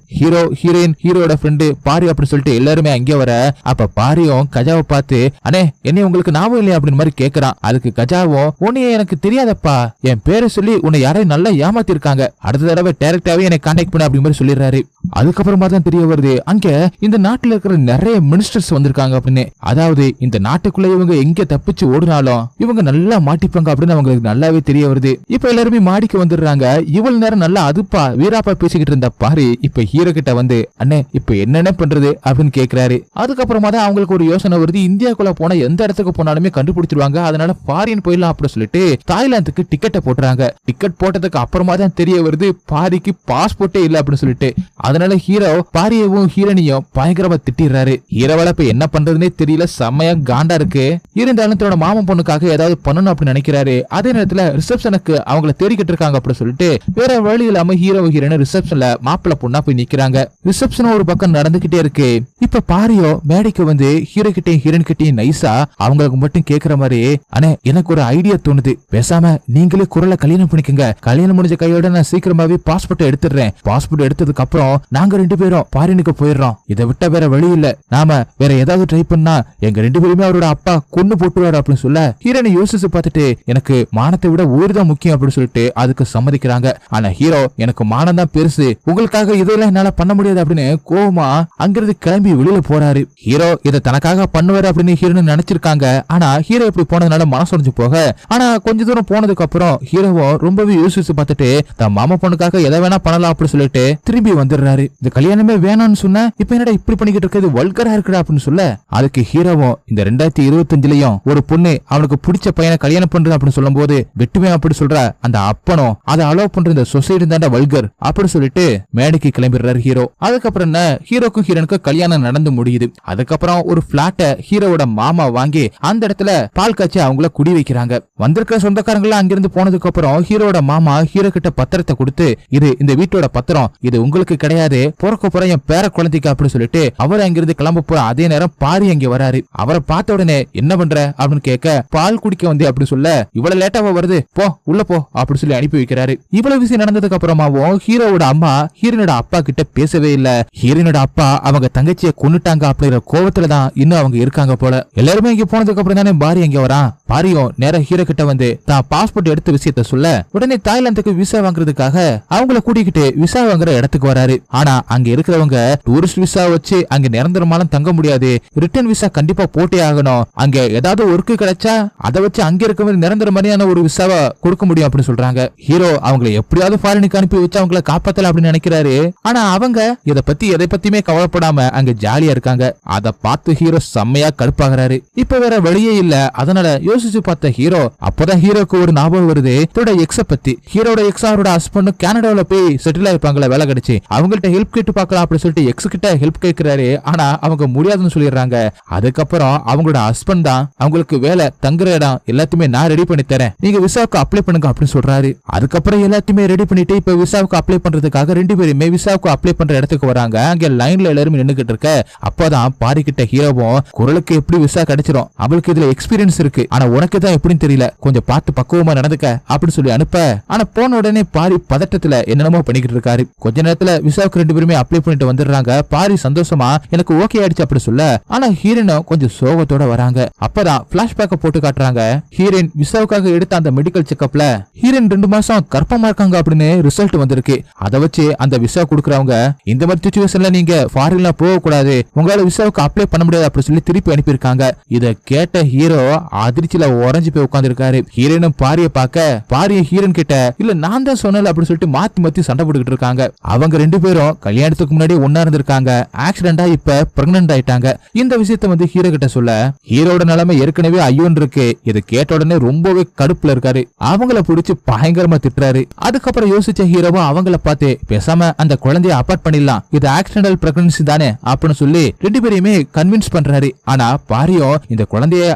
ஹீரோயின் ஹீரோட ஃப்ரெண்டு பாரி அப்படின்னு சொல்லிட்டு எல்லாருமே அங்கே வர அப்ப பாரியும் கஜாவை பார்த்து அண்ணே என்னை உங்களுக்கு ஞாபகம் இல்லையா அப்படின்னு மாதிரி கேக்குறான். அதுக்கு கஜாவும் உன்னைய எனக்கு தெரியாதப்பா, என் பேரை சொல்லி உன்னை யாரையும் நல்லா ஏமாத்தி இருக்காங்க, அடுத்த தடவை டைரக்டாவே எனக்கு கான்டாக்ட் பண்ண அப்படி மாதிரி சொல்லிடுறாரு. அதுக்கப்புறமா தான் தெரிய வருது அங்க இந்த நாட்டுல இருக்கிற நிறைய மினிஸ்டர்ஸ் வந்திருக்காங்க அப்படின்னு. அதாவது இந்த நாட்டுக்குள்ள இவங்க எங்க தப்பிச்சு ஓடுனாலும் இவங்க நல்லா மாட்டிப்பாங்க அப்படின்னு அவங்களுக்கு நல்லாவே தெரிய வருது. இப்ப எல்லாருமே மாடிக்கு வந்துடுறாங்க. இவ்வளவு நேரம் நல்லா அதுப்பா வீராப்பா பேசிக்கிட்டு இருந்த பாரி இப்ப ஹீரோ கிட்ட வந்து அண்ணே இப்ப என்னென்ன பண்றது அப்படின்னு கேக்குறாரு. அதுக்கப்புறமா தான் அவங்களுக்கு ஒரு யோசனை வருது, இந்தியாக்குள்ள போனா எந்த இடத்துக்கு போனாலுமே கண்டுபிடிச்சிருவாங்க, அதனால ஃபாரின் போயிடலாம் அப்படின்னு சொல்லிட்டு தாய்லாந்துக்கு டிக்கெட்டை போட்டுறாங்க. டிக்கெட் போட்டதுக்கு அப்புறமா தான் தெரிய வருது பாரிக்கு பாஸ்போர்ட்டே இல்ல அப்படின்னு சொல்லிட்டு. அதனால ஹீரோ பாரியவும் ஹீரோனியும் பயங்கரமா திட்டிடுறாரு. ஹீரோவால இப்ப என்ன பண்றதுன்னே தெரியல, செம்மையா காண்டா இருக்கு. இருந்தாலும் தன்னோட மாமன் பொண்ணுக்காக ஏதாவது பண்ணணும் அப்படின்னு நினைக்கிறாரு. அதே நேரத்துல ரிசப்ஷனுக்கு அவங்கள தேடிக்கிட்டு இருக்காங்க அப்படின்னு சொல்லிட்டு வேற வழி இல்லாம ஹீரோயின் ரிசப்ஷன்ல மாப்பிள்ள பொண்ணா போய் நிக்கிறாங்க. ரிசப்ஷன் ஒரு பக்கம் நடந்துகிட்டே இருக்கு. இப்ப பாரியோ மேடைக்கு வந்து ஹீரோ கிட்டையும் ஹீரோயின் கிட்டையும் நைஸா அவங்களுக்கு மட்டும் கேக்குற மாதிரி அண்ணே எனக்கு ஒரு ஐடியா தோணுது, பேசாம நீங்களே குரலை கல்யாணம் பண்ணிக்கங்க, கல்யாணம் முடிஞ்ச கையோட நான் சீக்கிரமாவே பாஸ்போர்ட் எடுத்துடுறேன், பாஸ்போர்ட் எடுத்ததுக்கு அப்புறம் நாங்க 2 பேரும் ஃபாரினுக்கு போயிடுறோம். இதை விட்ட வேற வழி இல்ல. நாம வேற ஏதாவது ட்ரை பண்ணா எங்க 2 பேருமே அவரோட அப்பா கொன்னு போட்டுருவாரு அப்படின்னு சொல்ல ஹீரோனை யோசிச்சு பார்த்துட்டு எனக்கு மானத்தை விட உயிர் தான் முக்கியம் அப்படின்னு சொல்லிட்டு அதுக்கு சம்மதிக்கிறாங்க. ஆனா ஹீரோ எனக்கு மானம் தான் பெருசு, உங்களுக்காக இதெல்லாம் என்னால பண்ண முடியாது அப்படின்னு கோவமா அங்கிருந்து கிளம்பி வெளியில போறாரு. ஹீரோ இதை தனக்காக பண்ணுவாரு அப்படின்னு ஹீரோன்னு நினைச்சிருக்காங்க. ஆனா ஹீரோ இப்படி போனதுனால மனசுடைஞ்சு போக, ஆனா கொஞ்ச தூரம் போனதுக்கு அப்புறம் ஹீரோவும் ரொம்பவே யோசிச்சு பார்த்துட்டு தன் மாமா பொண்ணுக்காக எதை வேணா பண்ணலாம் அப்படின்னு சொல்லிட்டு திரும்பி வந்துடுறாரு. இந்த கல்யாணமே வேணாம்னு சொன்ன இப்ப என்னடா இப்படி பண்ணிக்கிட்டு இருக்கிறது வல்கரா இருக்குடா அப்படின்னு சொல்ல அதுக்கு ஹீரோவும் இந்த 2025லயும் ஒரு பொண்ணு அவனுக்கு பிடிச்ச பையனை கல்யாணம் பண்றது அப்படின்னு சொல்லும் போது வெட்டுமே அப்படி சொல்ற அந்த அப்பனும் அதை அலோவ் பண்ற இந்த சொசைட்டி தாண்டா வல்கர் அப்படி சொல்லிட்டு மேடைக்கு கிளம்பிடுறாரு ஹீரோ. அதுக்கப்புறம் என்ன ஹீரோக்கும் ஹீரோனுக்கும் கல்யாணம் நடந்து முடியுது. அதுக்கப்புறம் ஒரு பிளாட்ட ஹீரோவோட மாமா வாங்கி அந்த இடத்துல பால் காய்ச்சி அவங்கள குடி வைக்கிறாங்க. வந்திருக்கிற சொந்தக்காரங்கள அங்கிருந்து போனதுக்கு அப்புறம் ஹீரோட மாமா ஹீரோ கிட்ட பத்திரத்தை கொடுத்து இது இந்த வீட்டோட பத்திரம், இது உங்களுக்கு கிடையாது, பிறக்க போற என் பேர குழந்தைக்கு அப்படின்னு சொல்லிட்டு அவர் அங்கிருந்து கிளம்ப போற அதே நேரம் பாரி அங்க வராரு. அவரை பார்த்த உடனே என்ன பண்ற அப்படின்னு கேட்க பால் குடிக்க வந்து அப்படி சொல்ல இவ்வளவு லேட்டாவா வருது, போ உள்ள போ அப்படி சொல்லி அனுப்பி வைக்கிறாரு. இவ்வளவு விஷயம் நடந்ததுக்கு அப்புறமாவும் ஹீரோவோட அம்மா ஹீரோனோட அப்பா கிட்ட பேசவே இல்ல. ஹீரோனோட அப்பா அவங்க தங்கச்சியை கொன்னுட்டாங்க அப்படிங்கிற கோவத்துலதான் இன்னும் அவங்க இருக்காங்க போல. எல்லாருமே இங்க போனதுக்கு அப்புறம் தானே பாரி அங்க வரான். பாரியும் நேர ஹீரோ கிட்ட வந்து தான் பாஸ்போர்ட் எடுத்த விஷயத்த சொல்ல உடனே தாய்லாந்துக்கு விசா வாங்குறதுக்காக அவங்கள கூட்டிக்கிட்டு விசா வாங்குற இடத்துக்கு வராரு. ஆனா அங்க இருக்கிறவங்க டூரிஸ்ட் விசா வச்சு அங்க நிரந்தரமாலும் தங்க முடியாது, ரிட்டர்ன் விசா கண்டிப்பா போட்டே ஆகணும், அங்க ஏதாவது ஒர்க்கு கிடைச்சா அதை வச்சு அங்க இருக்க மாதிரி நிரந்தர மாதிரியான ஒரு விசாவை கொடுக்க முடியும் அப்படின்னு சொல்றாங்க. ஹீரோ அவங்களை எப்படியாவது ஃபாரினுக்கு அனுப்பி வச்சு அவங்களை காப்பாத்தல அப்படின்னு நினைக்கிறாரு. ஆனா அவங்க இதை பத்தி எதை பத்தியுமே கவலைப்படாம அங்க ஜாலியா இருக்காங்க. அதை பார்த்து ஹீரோ செம்மையா கடுப்பாகிறாரு. இப்ப வேற வழியே இல்ல. அதனால யோசிச்சு பார்த்த ஹீரோ அப்பதான் ஹீரோக்கு ஒரு ஞாபகம் வருது இதோட எக்ஸ பத்தி. ஹீரோட எக்ஸ் அவரோட ஹஸ்பண்ட் கனடாவில போய் செட்டில் ஆயிருப்பாங்களா வேலை கிடைச்சு, அவங்கள்ட்ட ஹெல்ப் கேட்டு பார்க்கலாம் அப்படின்னு சொல்லிட்டு எக்ஸ் கிட்ட ஹெல்ப் கேட்கிறாரு. ஆனா அவங்க முடியாதுன்னு சொல்லிடுறாங்க. அதுக்கப்புறம் அவங்களோட ஹஸ்பண்ட் தான் அவங்களுக்கு வேலை தங்குற இடம் எல்லாத்தையுமே நான் ரெடி பண்ணி தரேன், நீங்க விசாவுக்கு அப்ளை பண்ணுங்க அப்படின்னு சொல்றாரு. அதுக்கப்புறம் எல்லாத்தையுமே ரெடி பண்ணிட்டு இப்ப விசாவுக்கு அப்ளை பண்றதுக்காக 2 பேருமே விசாவுக்கு அப்ளை பண்ற இடத்துக்கு வராங்க. அங்க லைன்ல எல்லாரும் நின்னுகிட்டு இருக்க அப்பதான் பாரி கிட்ட ஹீரோவும் குரலுக்கு எப்படி விசா கிடைச்சிரும், அவளுக்கு இதுல எக்ஸ்பீரியன்ஸ் இருக்கு, ஆனா உனக்கு தான் எப்படின்னு தெரியல, கொஞ்சம் பார்த்து பக்குவமா நடந்துக்க அப்படின்னு சொல்லி அனுப்ப, ஆனா போன உடனே பாரி பதட்டத்துல என்னென்னமோ பண்ணிக்கிட்டு இருக்காரு. கொஞ்ச நேரத்துல விசாவுக்கு 2 பேருமே அப்ளை பண்ணிட்டு வந்துடுறாங்க. பாரி சந்தோஷமா எனக்கு ஓகே ஆயிடுச்சு அப்படி சொல்ல, ஆனா ஹீரோனும் கொஞ்சம் சோகத்தோட வராங்க. அப்பதான் பிளாஷ்பேக்க போட்டு காட்டுறாங்க. ஹீரோயின் விசாவுக்காக எடுத்த அந்த மெடிக்கல் செக்அப்ல ஹீரோயின் 2 மாசம் கர்ப்பமா இருக்காங்க அப்படின்னு ரிசல்ட் வந்திருக்கு. அதை வச்சு அந்த விசா கொடுக்கறவங்க இந்த மாதிரி சிச்சுவேஷன்ல நீங்க ஃபாரின்ல போக கூடாது, உங்களால விசாவுக்கு அப்ளை பண்ண முடியாது அப்படி சொல்லி திருப்பி அனுப்பியிருக்காங்க. இத கேட்ட ஹீரோ அதிர்ச்சியில உறைஞ்சு போய் உட்கார்ந்து இருக்காரு. ஹீரோனும் பாரிய பார்க்க பாரிய ஹீரோன் கிட்ட இல்ல நான் தான் சொன்னல அப்படி சொல்லிட்டு மாத்தி மாத்தி சண்டை போட்டுக்கிட்டு இருக்காங்க. அவங்க 2 பேரும் கல்யாணத்துக்கு முன்னாடி ஒன்னா இருந்திருக்காங்க. ஆக்சிடென்டா இப்ப பிரெக்னன்ட் ஆயிட்டாங்க. இந்த விஷயத்த வந்து ஹீரோ கிட்ட சொல்ல ஹீரோட நிலைமை ஏற்கனவே ஐயோன்னு இருக்கு. இதை கேட்ட உடனே ரொம்பவே கடுப்புல இருக்காரு. அவங்கள பிடிச்சு பயங்கரமா திட்டுறாரு. அதுக்கப்புறம் யோசிச்ச ஹீரோவும் அவங்கள பார்த்து பேசாம அந்த குழந்தைய அபார்ட் பண்ணிடலாம், இது ஆக்சிடென்டல் பிரெக்னன்சி தானே அப்படின்னு சொல்லி 2 பேரையுமே கன்வின்ஸ் பண்றாரு. ஆனா பாரியும் இந்த குழந்தைய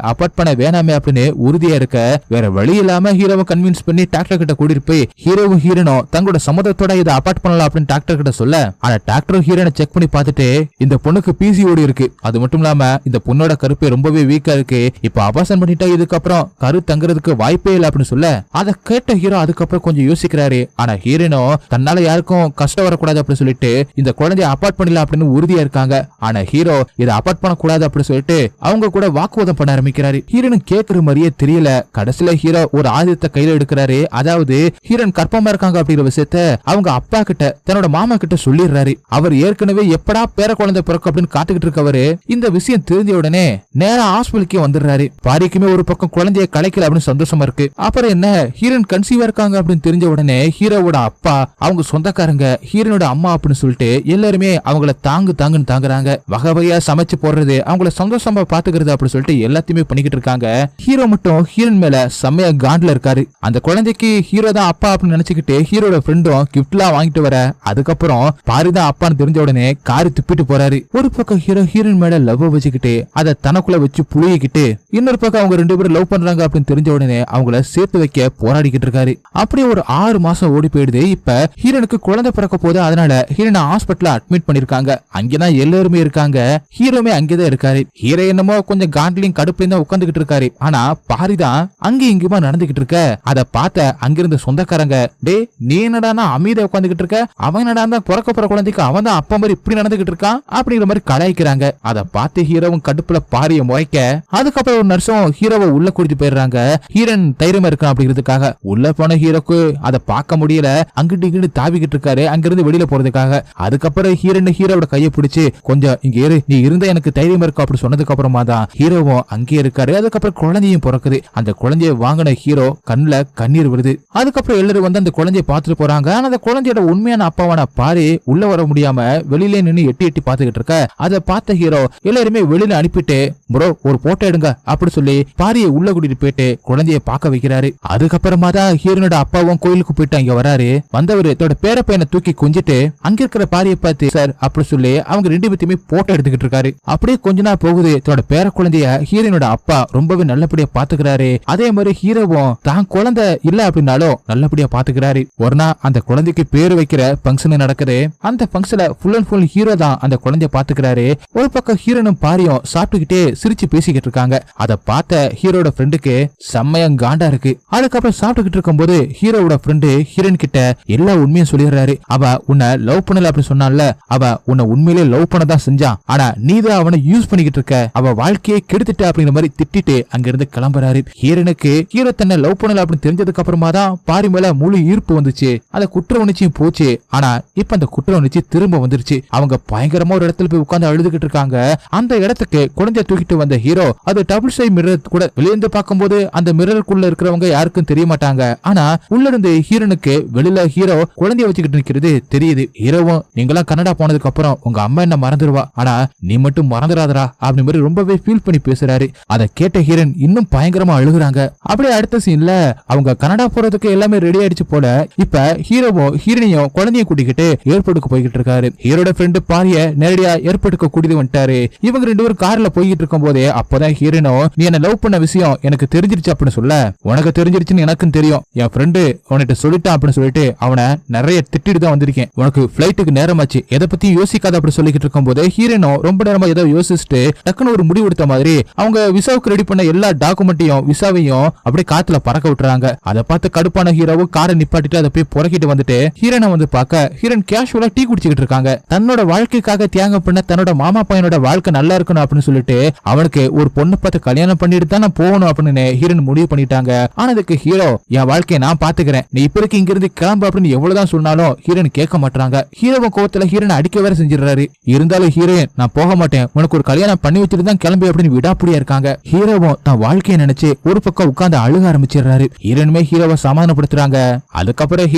அபார்ட் பண்ண வேணாமே அப்படின்னு உறுதியா இருக்க வேற வழி இல்லாம ஹீரோவை கன்வின்ஸ் பண்ணி டாக்டர் கிட்ட கூட்டிட்டு போய் ஹீரோவும் ஹீரோனும் தங்களோட சம்மதத்தோட இதை அபார்ட் பண்ணலாம் அப்படின்னு டாக்டர் கிட்ட சொல்ல, ஆனா டாக்டர் ஹீரோனை செக் பண்ணி பார்த்துட்டு இந்த பொண்ணுக்கு பிசிஓடி இருக்கு, அது மட்டும் இல்லாம இந்த பொண்ணோட கருப்பை ரொம்பவே வீக்கா இருக்கு, இப்ப அபார்ஷன் பண்ணிட்டா இதுக்கப்புறம் கரு தங்குறதுக்கு வாய்ப்பே இல்லை அப்படின்னு சொல்ல, அதை கேட்ட ஹீரோ அதுக்கப்புறம் கொஞ்சம் யோசிக்கிறாரு. ஆனா ஹீரோனும் தன்னால யாருக்கும் கஷ்டம் வரக்கூடாது அப்படின்னு சொல்லிட்டு இந்த குழந்தைய அபார்ட் பண்ணலாம் அப்படின்னு உறுதியா இருக்காங்க. ஆனா ஹீரோ இதை அபார்ட் பண்ண கூடாது அப்படின்னு சொல்லிட்டு அவங்க கூட வாக்குவாதம் பண்ண ஆரம்பிக்கிறாரு. ஹீரோனும் கேட்கிற மாதிரியே தெரியல. கடைசியில ஹீரோ ஒரு ஆயுதத்தை கையில எடுக்கிறாரு. அதாவது ஹீரோன் கர்ப்பமா இருக்காங்க அப்படிங்கிற விஷயத்த அவங்க அப்பா கிட்ட தன்னோட மாமா கிட்ட சொல்லிடுறாரு. அவர் ஏற்கனவே எப்படா பேர குழந்தை பிறக்கும் அப்படின்னு காத்துக்கிட்டு இருக்கவரு இந்த விஷயம் தெரிஞ்ச உடனே நேரா ஹாஸ்பிட்டலுக்கே வந்துடுறாரு. பாரிக்குமே ஒரு பக்கம் குழந்தைய கலைக்கல அப்படின்னு சந்தோஷமா இருக்கு. அப்புறம் என்ன ஹீரோன் கன்சீவா இருக்காங்க அப்படின்னு தெரிஞ்ச உடனே ஹீரோவோட அப்பா அவங்க சொந்தக்காரங்க ஹீரோனோட அம்மா அப்படின்னு சொல்லிட்டு எல்லாருமே அவங்கள தாங்குன்னு தாங்குறாங்க. வகை வகையா சமைச்சு போடுறது, அவங்கள சந்தோஷமா பாத்துக்கிறது அப்படின்னு சொல்லிட்டு எல்லாத்தையுமே பண்ணிக்கிட்டு இருக்காங்க. ஹீரோ மட்டும் ஹீரோன் மேல செம்மையா காண்ட்ல இருக்காரு. அந்த குழந்தைக்கு ஹீரோ தான் அப்பா அப்படின்னு நினைச்சுக்கிட்டு ஹீரோட ஃப்ரெண்டும் கிஃப்ட்லாம் வாங்கிட்டு வர, அதுக்கப்புறம் பாரி தான் அப்பான்னு தெரிஞ்ச உடனே காரி துப்பிட்டு போறாரு. ஒரு பக்கம் ஹீரோ ஹீரோன் மேல லவ் வச்சுக்கிட்டு அதை தனக்குள்ள வச்சு புளியிக்கிட்டு, இன்னொரு பக்கம் அவங்க 2 பேரும் லவ் பண்றாங்க அப்படின்னு தெரிஞ்ச உடனே அவங்கள சேர்த்து வைக்க போராடிக்கிட்டு இருக்காரு. அப்படியே ஒரு 6 மாசம் ஓடி போயிடுது. இப்ப ஹீரோனுக்கு குழந்தை பிறக்க போது, அதனால ஹீரோனை ஹாஸ்பிட்டல்ல அட்மிட் பண்ணிருக்காங்க. அங்கதான் எல்லாருமே இருக்காங்க. ஹீரோமே அங்கேதான் இருக்காரு. ஹீரோ என்னமோ கொஞ்சம் காண்ட்லையும் கடுப்புலையும் தான் உட்காந்துக்கிட்டு இருக்காரு. ஆனா பாரிதான் அங்கேயும் இங்குமா நடந்துகிட்டு இருக்க. அதை பார்த்த அங்கிருந்த சொந்தக்காரங்க, டே நீ என்னடா அமைதியா உட்காந்துக்கிட்டு இருக்க, அவன் என்னடா பிறக்க பிறக்க போற குழந்தைக்கு அவன் தான் அப்பா மாதிரி இப்படி நடந்துகிட்டு இருக்கான் அப்படிங்கிற மாதிரி கலாய்க்கிறாங்க. அதை பார்த்து ஹீரோவும் கடுப்புல பாரிய முறைக்க அதுக்கப்புறம் ஒரு நர்ஸும் ஹீரோவை உள்ள கூட்டிட்டு போயிடுறாங்க. ஹீரன் தைரியமா இருக்கான் அப்படிங்கிறதுக்காக. உள்ள போன ஹீரோக்கு அதை பார்க்க முடியல, அங்கிட்டு இங்கிட்டு தாவிக்கிட்டு இருக்காரு அங்கிருந்து வெளியில போறதுக்காக. அதுக்கப்புறம் ஹீரோவோட கையை பிடிச்சு கொஞ்சம் இங்க ஏறு, நீ இருந்தா எனக்கு தைரியமா இருக்கும் அப்படி சொன்னதுக்கு அப்புறமா தான் ஹீரோவும் அங்கே இருக்காரு. அதுக்கப்புறம் குழந்தையும் பிறக்குது. அந்த குழந்தைய வாங்கின ஹீரோ கண்ணுல கண்ணீர் வருது. அதுக்கப்புறம் எல்லாரும் வந்து அந்த குழந்தைய பார்த்துட்டு போறாங்க. ஆனா அந்த குழந்தையோட உண்மையான அப்பாவான பாரி உள்ள வர முடியாம வெளியில நின்று எட்டி எட்டி பாத்துக்கிட்டு இருக்க. அதை பார்த்த ஹீரோ எல்லாருமே வெளியில அனுப்பிட்டு ப்ரோ ஒரு போட்டோ எடுங்க அப்படி சொல்லி பாரியை உள்ள கூட்டிட்டு போயிட்டு குழந்தைய பார்க்க வைக்கிறாரு. அதுக்கப்புறமா தான் ஹீரோனோட அப்பாவும் கோயிலுக்கு போயிட்டு அங்க வராரு. வந்தவர் தன்னோட பேர பையனை தூக்கி கொஞ்சிட்டு அங்க இருக்கிற பாரியை பார்த்து சார் அப்படி சொல்லி அவங்க ரெண்டு பேத்தையுமே போட்டோ எடுத்துக்கிட்டு இருக்காரு. அப்படியே கொஞ்ச நாள் போகுது. தன்னோட பேர குழந்தைய ஹீரோனோட அப்பா ரொம்பவே நல்லபடியா பாத்துக்கிறாரு. அதே மாதிரி ஹீரோவும் தான் குழந்தை இல்ல அப்படின்னாலும் நல்லபடியா பாத்துக்கிறாரு. ஒரு நாள் அந்த குழந்தைக்கு பேரு வைக்கிற பங்கன் நடக்குது. அந்த பங்கன்ல ஃபுல் அண்ட் ஃபுல் ஹீரோ தான் அந்த குழந்தைய பாத்துக்கிறாரு. ஒரு பக்கம் ஹீரோனும் பாரியும் சாப்பிட்டுக்கிட்டே சிரிச்சு பேசிக்கிட்டு இருக்காங்க. அதை பார்த்த ஹீரோட ஃப்ரெண்டுக்கு செம்மையம் காண்டா இருக்கு. அதுக்கப்புறம் சாப்பிட்டுக்கிட்டு இருக்கும் போது ஹீரோட ஃப்ரெண்டு ஹீரோன் கிட்ட எல்லா உண்மையும் சொல்லிடுறாரு. அவ உன்னை லவ் பண்ணல அப்படி சொன்னால, அவ உன்னை உண்மையிலே லவ் பண்ணதான் செஞ்சான். ஆனா நீதான் அவனை யூஸ் பண்ணிக்கிட்டு இருக்க, அவ வாழ்க்கையை கெடுத்துட்ட அப்படிங்கிற மாதிரி திட்டிட்டு அங்க இருந்து கிளம்புறாரு. ஹீரோனுக்கு ஹீரோ தன்னை லவ் பண்ணல அப்படின்னு தெரிஞ்சதுக்கு அப்புறமா தான் பாரி மேல முழு ஈர்ப்பு வந்துச்சு. அந்த குற்ற உணர்ச்சியும் போச்சு. ஆனா இப்ப அந்த குற்ற உணர்ச்சி திரும்ப வந்துருச்சு. அவங்க பயங்கரமா ஒரு இடத்துல போய் உட்கார்ந்து அழுதுகிட்டு இருக்காங்க. அந்த இடத்துக்கு குழந்தைய தூக்கிட்டு வந்த ஹீரோ அது டபுள் சைட் மிரர் கூட வெளியிருந்து பார்க்கும்போது அந்த மிரருக்குள்ள இருக்கிறவங்க யாருக்கும் தெரிய மாட்டாங்க. ஆனா உள்ள இருந்து ஹீரோனுக்கு வெளியில ஹீரோ குழந்தைய வச்சுக்கிட்டு நிக்கிறது தெரியுது. ஹீரோவும் நீங்களாம் கனடா போனதுக்கு அப்புறம் உங்க அம்மா என்ன மறந்துடுவா, ஆனா நீ மட்டும் மறந்துடாதரா அப்படி மாதிரி ரொம்பவே ஃபீல் பண்ணி பேசுறாரு. அதை கேட்ட ஹீரோன் இன்னும் பயங்கரமா அழுகுறாங்க. அப்படியே அடுத்த சீன்ல அவங்க கனடா போறதுக்கு எல்லாமே ரெடி ஆயிடுச்சு போல. இப்ப ஹீரோவும் ஹீரோனையும் குழந்தைய கூட்டிக்கிட்டு ஏர்போர்ட்டுக்கு போய்கிட்டு இருக்காரு. ஹீரோட ஃப்ரெண்டு பாரிய நேரடியா ஏர்போர்ட்டுக்கு கூட்டிட்டு வந்துட்டாரு. இவங்க ரெண்டு பேரும் கார்ல போய்கிட்டு இருக்கும் போதே அப்பதான் ஹீரோனோ நீ என்ன லவ் பண்ண விஷயம் எனக்கு தெரிஞ்சிருச்சு அப்படின்னு சொல்ல, உனக்கு தெரிஞ்சிருச்சுன்னு எனக்கும் தெரியும், என் ஃப்ரெண்டு உன்கிட்ட சொல்லிட்டான் அப்படின்னு சொல்லிட்டு அவனை நிறைய திட்டிட்டு தான் வந்திருக்கேன். உனக்கு பிளைட்டுக்கு நேரமாச்சு, எதை பத்தி யோசிக்காத அப்படி சொல்லிக்கிட்டு இருக்கும் போது ஹீரோனோ ரொம்ப நேரமா ஏதோ யோசிச்சுட்டு டக்குன்னு ஒரு முடிவு எடுத்த மாதிரி அவங்க விசாவுக்கு ரெடி பண்ண எல்லா டாக்குமெண்ட்டையும் விசாவையும் அப்படியே காத்துல பறக்க விட்டுறாங்க. அதை பார்த்து கடுப்பான ஹீரோவும் காரை நிப்பாட்டிட்டு அதை போய் புறக்கிட்டு வந்துட்டு ஹீரோனை வந்து பார்க்க ஹீரோன் கேஷுவலா டீ குடிச்சுக்கிட்டு இருக்காங்க. தன்னோட வாழ்க்கைக்காக தியாகம் பண்ண தன்னோட மாமா பையனோட வாழ்க்கை நல்லா இருக்கணும் அப்படின்னு சொல்லிட்டு அவனுக்கு ஒரு பொண்ணு பார்த்து கல்யாணம் பண்ணிட்டு தான் நான் போகணும் அப்படின்னு ஹீரோன் முடிவு பண்ணிட்டாங்க. ஆனதுக்கு ஹீரோ என் வாழ்க்கையை நான் பாத்துக்கிறேன், நீ இப்ப இங்க இருந்து கிளம்பு அப்படின்னு எவ்வளவுதான் சொன்னாலும் ஹீரோன் கேட்க மாட்டாங்க. ஹீரோவும் கோவத்துல ஹீரோனை அடிக்க வேற செஞ்சிடறாரு. இருந்தாலும் ஹீரோயின் நான் போக மாட்டேன், உனக்கு ஒரு கல்யாணம் பண்ணி வச்சுட்டு தான் கிளம்பி அப்படின்னு விடாப்படியா இருக்காங்க. ஹீரோவும் தான் வாழ்க்கையை நினைச்சு ஒரு பக்கம் உட்கார்ந்து அழுக ஆரம்பிச்சிடுறாரு. ஹீரோனுமே ஹீரோவை சமாதானப்படுத்துறாங்க. அதுக்கப்புறம்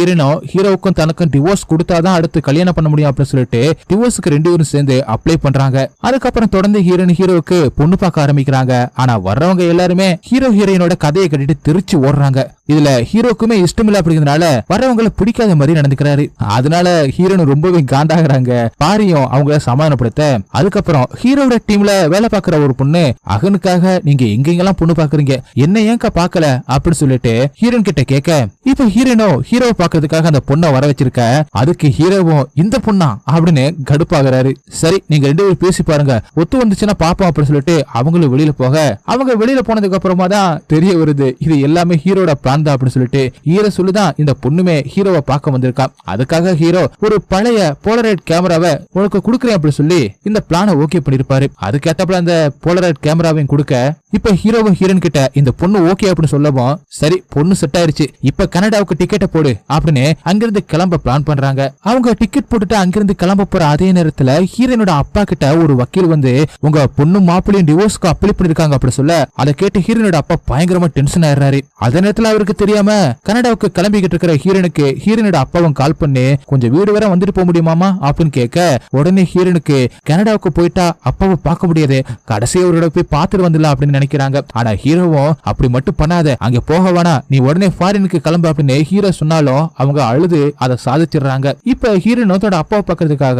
ஹீரோவுக்கும் தனக்கும் டிவோர்ஸ் கொடுத்தாதான் அடுத்து கல்யாணம் பண்ண முடியும் அப்படின்னு சொல்லிட்டு டிவோர்ஸுக்கு ரெண்டு பேரும் சேர்ந்து அப்ளை பண்றாங்க. அதுக்கப்புறம் தொடர்ந்து ஹீரோவுக்கு பொண்ணு பார்க்க ஆரம்பிக்கிறாங்க. ஆனா வர்றவங்க எல்லாருமே ஹீரோயினோட கதையை கட்டிட்டு திருச்சி ஓடுறாங்க. இதுல ஹீரோக்குமே இஷ்டம் இல்ல அப்படிங்கிறதுனால வரவங்களை பிடிக்காத மாதிரி நடந்துக்கிறாரு. அதனால ஹீரோனு ரொம்பவே காண்டாகிறாங்க. பாரியும் அவங்கள சமாதானப்படுத்த அதுக்கப்புறம் ஹீரோட டீம்ல வேலை பார்க்கிற ஒரு பொண்ணு அகனுக்காக நீங்க எங்கெங்கெல்லாம் பொண்ணு பாக்குறீங்க, என்ன ஏங்க பாக்கல அப்படின்னு சொல்லிட்டு ஹீரோன் கிட்ட கேட்க, இப்ப ஹீரோவை பாக்குறதுக்காக அந்த பொண்ணை வர வச்சிருக்க. அதுக்கு ஹீரோவும் இந்த பொண்ணா அப்படின்னு கடுப்பாகிறாரு. சரி நீங்க ரெண்டு பேரும் பேசி பாருங்க, ஒத்து வந்துச்சுன்னா பாப்போம் அப்படின்னு சொல்லிட்டு அவங்களும் வெளியில போக அவங்க வெளியில போனதுக்கு அப்புறமா தான் தெரிய வருது இது எல்லாமே ஹீரோட பிளான் தான் அப்படின்னு சொல்லிட்டு. ஹீரோ சொல்லுதான் இந்த பொண்ணுமே ஹீரோவை பார்க்க வந்திருக்கா. அதுக்காக ஹீரோ ஒரு பழைய போலரைட் கேமராவை உனக்கு கொடுக்குறேன் அப்படின்னு சொல்லி இந்த பிளானை ஓகே பண்ணிருப்பாரு. அதுக்கேற்றப்பல அந்த போலரைட் கேமராவையும் கொடுக்க இப்ப ஹீரோவும் ஹீரோன் கிட்ட இந்த பொண்ணு ஓகே அப்படின்னு சொல்லவும் சரி பொண்ணு செட் ஆயிருச்சு, இப்ப கனடாவுக்கு டிக்கெட்டை போடு அப்படின்னு அங்கிருந்து கிளம்ப பிளான் பண்றாங்க. அவங்க டிக்கெட் போட்டுட்டு அங்கிருந்து கிளம்ப போற அதே நேரத்துல ஹீரோனோட அப்பா கிட்ட ஒரு வக்கீல் வந்து உங்க பொண்ணு மாப்பிள்ளையும் டிவோர்ஸ்க்கு அப்ளை பண்ணிருக்காங்க அப்படி சொல்ல அதை கேட்டு ஹீரோனோட அப்பா பயங்கரமா டென்ஷன் ஆயிடுறாரு. அதே நேரத்துல அவருக்கு தெரியாம கனடாவுக்கு கிளம்பிக்கிட்டு இருக்கிற ஹீரோனுக்கு ஹீரோனோட அப்பாவும் கால் பண்ணி கொஞ்சம் வீடு வரை வந்துட்டு போக முடியுமாமா அப்படின்னு கேட்க உடனே ஹீரோனுக்கு கனடாவுக்கு போயிட்டா அப்பாவை பார்க்க முடியாது, கடைசி அவரோட போய் பார்த்துட்டு வந்துடலாம் அப்படின்னு நினைக்கிறாங்க. ஆனா ஹீரோவும் அப்படி மட்டும் பண்ணாத, அங்க போக வேணா, நீ உடனே ஃபாரினுக்கு கிளம்பு அப்படின்னு ஹீரோ சொன்னாலும் அவங்க அழுது அதை சாதிச்சிடுறாங்க. இப்ப ஹீரோனோட அப்பாவை பாக்குறதுக்காக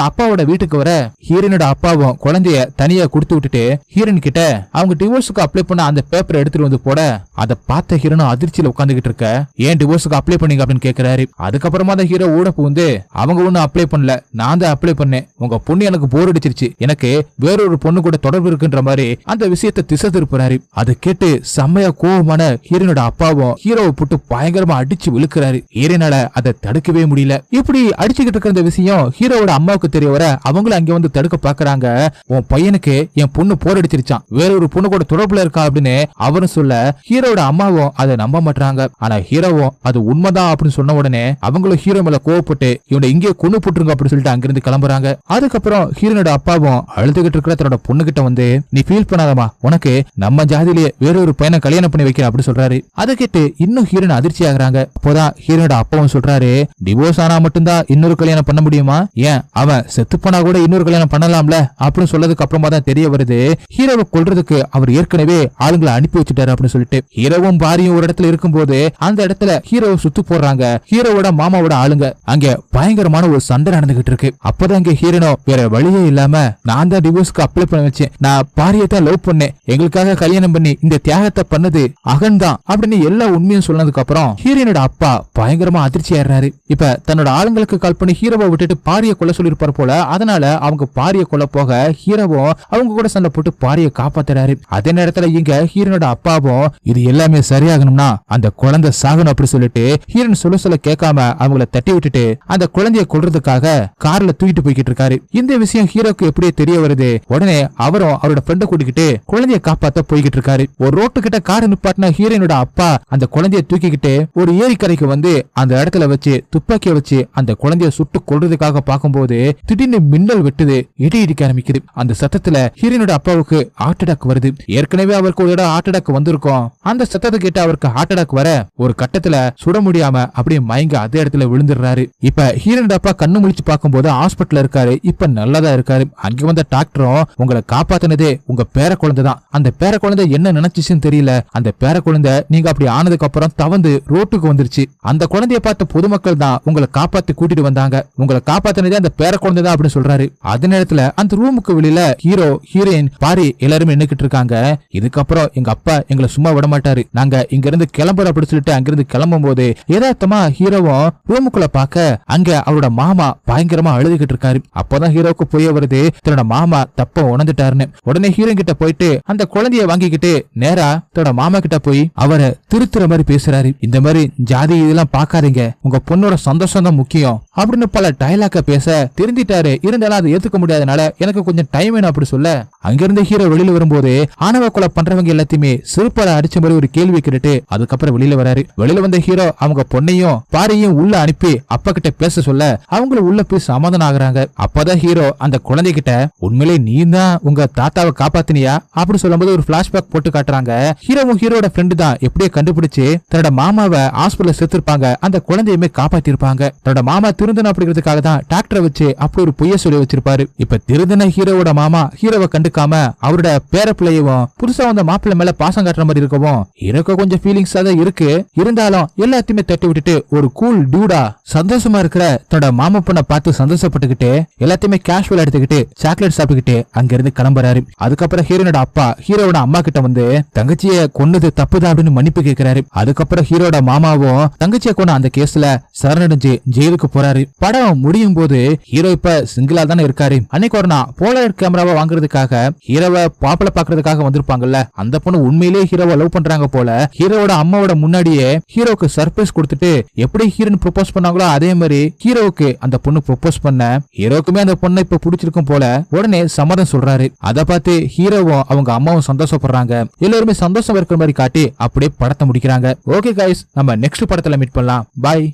அப்பாவோட வீட்டுக்கு வர ஹீரோனோட அப்பாவும் குழந்தைய தனியா கொடுத்து விட்டுட்டு ஹீரோன் கிட்ட அவங்க டிவோர்ஸுக்கு அப்ளை பண்ண அந்த பேப்பரை எடுத்துட்டு வந்து போட அதை பார்த்த ஹீரோனும் அதிர்ச்சி அதிர்ச்சியில உட்காந்துகிட்டு இருக்க ஏன் டிவோர்ஸுக்கு அப்ளை பண்ணீங்க அப்படின்னு கேக்குறாரு. அதுக்கப்புறமா தான் ஹீரோ ஊட புகுந்து அவங்க ஒண்ணும் அப்ளை பண்ணல, நான் தான் அப்ளை பண்ணேன், உங்க பொண்ணு எனக்கு போர் அடிச்சிருச்சு, எனக்கு வேறொரு பொண்ணு கூட தொடர்பு இருக்குன்ற மாதிரி அந்த விஷயத்தை திசை திருப்புறாரு. அதை கேட்டு செம்மையா கோபமான ஹீரோனோட அப்பாவும் ஹீரோவை போட்டு பயங்கரமா அடிச்சு விழுக்கிறாரு. ஹீரோனால அதை தடுக்கவே முடியல. இப்படி அடிச்சுக்கிட்டு இருக்கிற இந்த விஷயம் ஹீரோவோட அம்மாவுக்கு தெரிய வர அவங்களும் அங்க வந்து தடுக்க பாக்குறாங்க. உன் பையனுக்கு என் பொண்ணு போர் அடிச்சிருச்சான், வேறொரு பொண்ணு கூட தொடர்புல இருக்கா அப்படின்னு அவரும் சொல்ல ஹீரோட அம்மாவும் அதை நம்ப மாட்டாங்க. ஆனா ஹீரோவும் அது உண்மைதான் அப்படின்னு சொன்ன உடனே அவங்களும் ஹீரோ மேல கோவப்பட்டு இவனை இங்கே கொண்டு போட்டுருங்க அப்படின்னு சொல்லிட்டு அங்கிருந்து கிளம்புறாங்க. அதுக்கப்புறம் ஹீரோனோட அப்பாவும் அழுதுகிட்டு இருக்கிற தன்னோட பொண்ணு கிட்ட வந்து நீ ஃபீல் பண்ணாதமா, உனக்கு நம்ம ஜாதியிலேயே வேறொரு பையனை கல்யாணம் பண்ணி வைக்கிற அப்படின்னு சொல்றாரு. அதை கேட்டு இன்னும் ஹீரோன் அதிர்ச்சி ஆகுறாங்க. அப்போதான் ஹீரோனோட அப்பாவும் சொல்றாரு, டிவோர்ஸ் ஆனா மட்டும்தான் இன்னொரு கல்யாணம் பண்ண முடியுமா, ஏன் அவன் செத்து போனா கூட இன்னொரு கல்யாணம் பண்ணலாம்ல அப்படின்னு சொல்லதுக்கு அப்புறமா தான் தெரிய வருது ஹீரோவை கொல்றதுக்கு அவர் ஏற்கனவே ஆளுங்களை அனுப்பி வச்சுட்டாரு அப்படின்னு சொல்லிட்டு. ஹீரோவும் பாரியும் ஒரு இடத்துல இருக்கும்போது அந்த இடத்துல ஹீரோவை சுத்து போடுறாங்க ஹீரோவோட மாமாவோட ஆளுங்க. அங்க பயங்கரமான ஒரு சண்டை நடந்துகிட்டு இருக்கு. அப்பதான் இங்க ஹீரோனோ வேற வழியே இல்லாம நான் தான் டிவோர்ஸ்க்கு அப்ளை பண்ண வச்சேன், நான் பாரியத்தை லவ் பண்ணேன், எங்களுக்காக கல்யாணம் பண்ணி இந்த தியாகத்தை பண்ணது அகன் தான் அப்படின்னு எல்லா உண்மையும் சொன்னதுக்கு அப்புறம் ஹீரோனோட அப்பா பயங்கரமா அதிர்ச்சி ஆயிடுறாரு. இப்ப தன்னோட ஆளுங்களுக்கு கால் பண்ணி ஹீரோவை விட்டுட்டு பாரிய கொல்ல சொல்லிருப்பாரு போல. அதனால அவங்க பாரிய கொல்ல போக ஹீரோவும் அவங்க கூட சண்டை போட்டு பாரிய காப்பாத்துறாரு. அதே நேரத்துல இங்க ஹீரோனோட அப்பாவும் இது எல்லாமே சரியாகணும்னா அந்த குழந்தை சாகணும் அப்படி சொல்லிட்டு ஹீரோன் சொல்ல கேட்காம அவங்கள தட்டி விட்டுட்டு அந்த குழந்தைய கொல்றதுக்காக கார்ல தூக்கிட்டு போய்கிட்டு இருக்காரு. இந்த விஷயம் ஹீரோக்கு எப்படியே தெரிய வருது. உடனே அவரும் அவரோட ஃப்ரெண்ட கூட்டிக்கிட்டு குழந்தைய காப்பாத்த போய்கிட்டு இருக்காரு. ஒரு ரோட்டு கிட்ட கார் நிப்பாட்டின ஹீரோனோட அப்பா அந்த குழந்தைய தூக்கிக்கிட்டு ஒரு ஏரிக்கரைக்கு வந்து அந்த இடத்துல வச்சு துப்பாக்கிய வச்சு அந்த குழந்தைய சுட்டு கொல்றதுக்காக பார்க்கும்போது திடீர்னு மின்னல் வெட்டுது, இடி இடிக்க ஆரம்பிக்குது. அந்த சத்தத்துல ஹீரோனோட அப்பாவுக்கு ஹார்ட் அட்டாக் வருது. ஏற்கனவே அவருக்கு ஒரு ஹார்ட் அட்டாக் வந்திருக்கும். அந்த சத்தத்தை கேட்டு அவருக்கு ஹார்ட் அட்டாக் வர ஒரு கட்டத்துல சுட முடியாம அப்படியே மயங்க அதே இடத்துல விழுந்துடுறாரு. இப்ப ஹீரோனோட அப்பா கண்ணு முழிச்சு பார்க்கும்போது ஹாஸ்பிட்டல் இருக்காரு. இப்ப நல்லதா இருக்காரு. அங்க வந்த டாக்டரும் உங்களை காப்பாத்தினதே உங்க பேர குழந்தை தான், அந்த பேர குழந்தை என்ன நினைச்சுன்னு தெரியல, அந்த பேர குழந்தை நீங்க அப்படி ஆனதுக்கு அப்புறம் தவந்து ரோட்டுக்கு வந்துருச்சு, அந்த குழந்தைய பார்த்த பொதுமக்கள் தான் உங்களை காப்பாத்தி கூட்டிட்டு வந்தாங்க, உங்களை காப்பாத்தினதே அந்த பேர குழந்தை தான் அப்படின்னு சொல்றாரு. அதே நேரத்துல அந்த ரூமுக்கு வெளியில ஹீரோ ஹீரோயின் பாரி எல்லாருமே நின்னுக்கிட்டு இருக்காங்க. இதுக்கப்புறம் எங்க அப்பா எங்களை சும்மா விட மாட்டாரு, நாங்க இங்க இருந்து கிளம்புற அப்படி சொல்லிட்டு அங்கிருந்து கிளம்பும் போது யதார்த்தமா ஹீரோவும் ரூமுக்குள்ள பார்க்க அங்க அவரோட மாமா பயங்கரமா அழுதுகிட்டு இருக்காரு. அப்பதான் ஹீரோக்கு புரிய வருது தன்னோட மாமா தப்ப உணர்ந்துட்டாருன்னு. உடனே ஹீரோயின் கிட்ட போயிட்டு அந்த குழந்தைய வாங்கிக்கிட்டு நேரா தன்னோட மாமா கிட்ட போய் அவரை திருத்துற மாதிரி பேசுறாரு. இந்த மாதிரி ஜாதி இதெல்லாம் பாக்காதீங்க, உங்க பொண்ணோட சந்தோஷம் தான் முக்கியம் அப்படின்னு பல டயலாக்க பேச திருந்திட்டாரு. இருந்தாலும் அதை ஏத்துக்க முடியாதனால எனக்கு கொஞ்சம் டைம் வேணும் அப்படி சொல்ல அங்கிருந்து ஹீரோ வெளியில வரும்போது ஆணவ கொலை பண்றவங்க எல்லாத்தையுமே சிறுப்பால அடிச்ச மாதிரி ஒரு கேள்வி கேட்டுட்டு அதுக்கப்புறம் வெளியில வராரு. வெளியில வந்த ஹீரோ அவங்க பொண்ணையும் பாரியும் உள்ள அனுப்பி அப்பா கிட்ட பேச சொல்ல அவங்களும் உள்ள போய் சமாதானம் ஆகுறாங்க. அப்பதான் ஹீரோ அந்த குழந்தை கிட்ட உண்மையிலே நீ தான் உங்க தாத்தாவை காப்பாத்தினியா அப்படி சொல்லும் போது ஒரு பிளாஷ்பேக் போட்டு காட்டுறாங்க. ஹீரோவும் ஹீரோட ஃப்ரெண்டு தான் எப்படியே கண்டுபிடிச்சு தன்னோட மாமாவை ஹாஸ்பிட்டல் சேர்த்திருப்பாங்க, அந்த குழந்தையுமே காப்பாத்திருப்பாங்க. தன்னோட மாமா திருந்தன அப்படிங்கிறதுக்காக தான் டாக்டரை வச்சு அப்படி ஒரு பொய்ய சொல்லி வச்சிருப்பாரு. இப்ப திருந்தன ஹீரோவோட மாமா ஹீரோவை கண்டுக்காம அவரோட பேர பிள்ளையவும் புதுசா வந்த மாப்பிள்ளை மேல பாசம் காட்டுற மாதிரி இருக்கவும் ஹீரோக்கு கொஞ்சம் ஃபீலிங்ஸா தான் இருக்கு. இருந்தாலும் எல்லாத்தையுமே தட்டி விட்டுட்டு ஒரு கூல் டியூடா சந்தோஷமா இருக்கிற தன்னோட மாமா பொண்ணை பார்த்து சந்தோஷப்பட்டுக்கிட்டு எல்லாத்தையுமே கேஷுவல் எடுத்துக்கிட்டு சாக்லேட் சாப்பிட்டுக்கிட்டு அங்க இருந்து கிளம்புறாரு. அதுக்கப்புறம் ஹீரோனோட அப்பா ஹீரோட அம்மா கிட்ட வந்து தங்கச்சிய கொன்னது தப்புதான் அப்படின்னு மன்னிப்பு கேட்கிறாரு. அதுக்கப்புறம் ஹீரோட மாமாவும் தங்கச்சிய கொண்ட அந்த கேஸ்ல சரணடைஞ்சு ஜெயிலுக்கு போறாரு. படம் முடியும் போது ஹீரோ இப்ப சிங்கிளா தானே இருக்காரு. அன்னைக்கு ஒரு நாள் போலார் கேமராவை வாங்குறதுக்காக ஹீரோவை பாப்பல பாக்குறதுக்காக வந்திருப்பாங்கல்ல, அந்த பொண்ணு உண்மையிலேயே ஹீரோவை லவ் பண்றாங்க போல. ஹீரோவோட அம்மாவோட முன்னாடியே ஹீரோக்கு சர்ப்ரைஸ் கொடுத்துட்டு எப்படி ஹீரோன் ப்ரொபோஸ் பண்ணாங்களோ அதே மாதிரி ஹீரோவுக்கு அந்த பொண்ணு ப்ரொபோஸ் பண்ண ஹீரோக்குமே அந்த பொண்ணை இப்ப பிடிச்சிருக்கும் போல. உடனே சம்மதம் சொல்றாரு. அதை பார்த்து ஹீரோவும் அவங்க அம்மாவும் சந்தோஷப்படுறாங்க. எல்லாருமே சந்தோஷம் இருக்கிற மாதிரி காட்டி அப்படியே படத்தை முடிக்கிறாங்க. ஓகே கைஸ், நம்ம நெக்ஸ்ட் படத்துல மீட் பண்ணலாம். பாய்.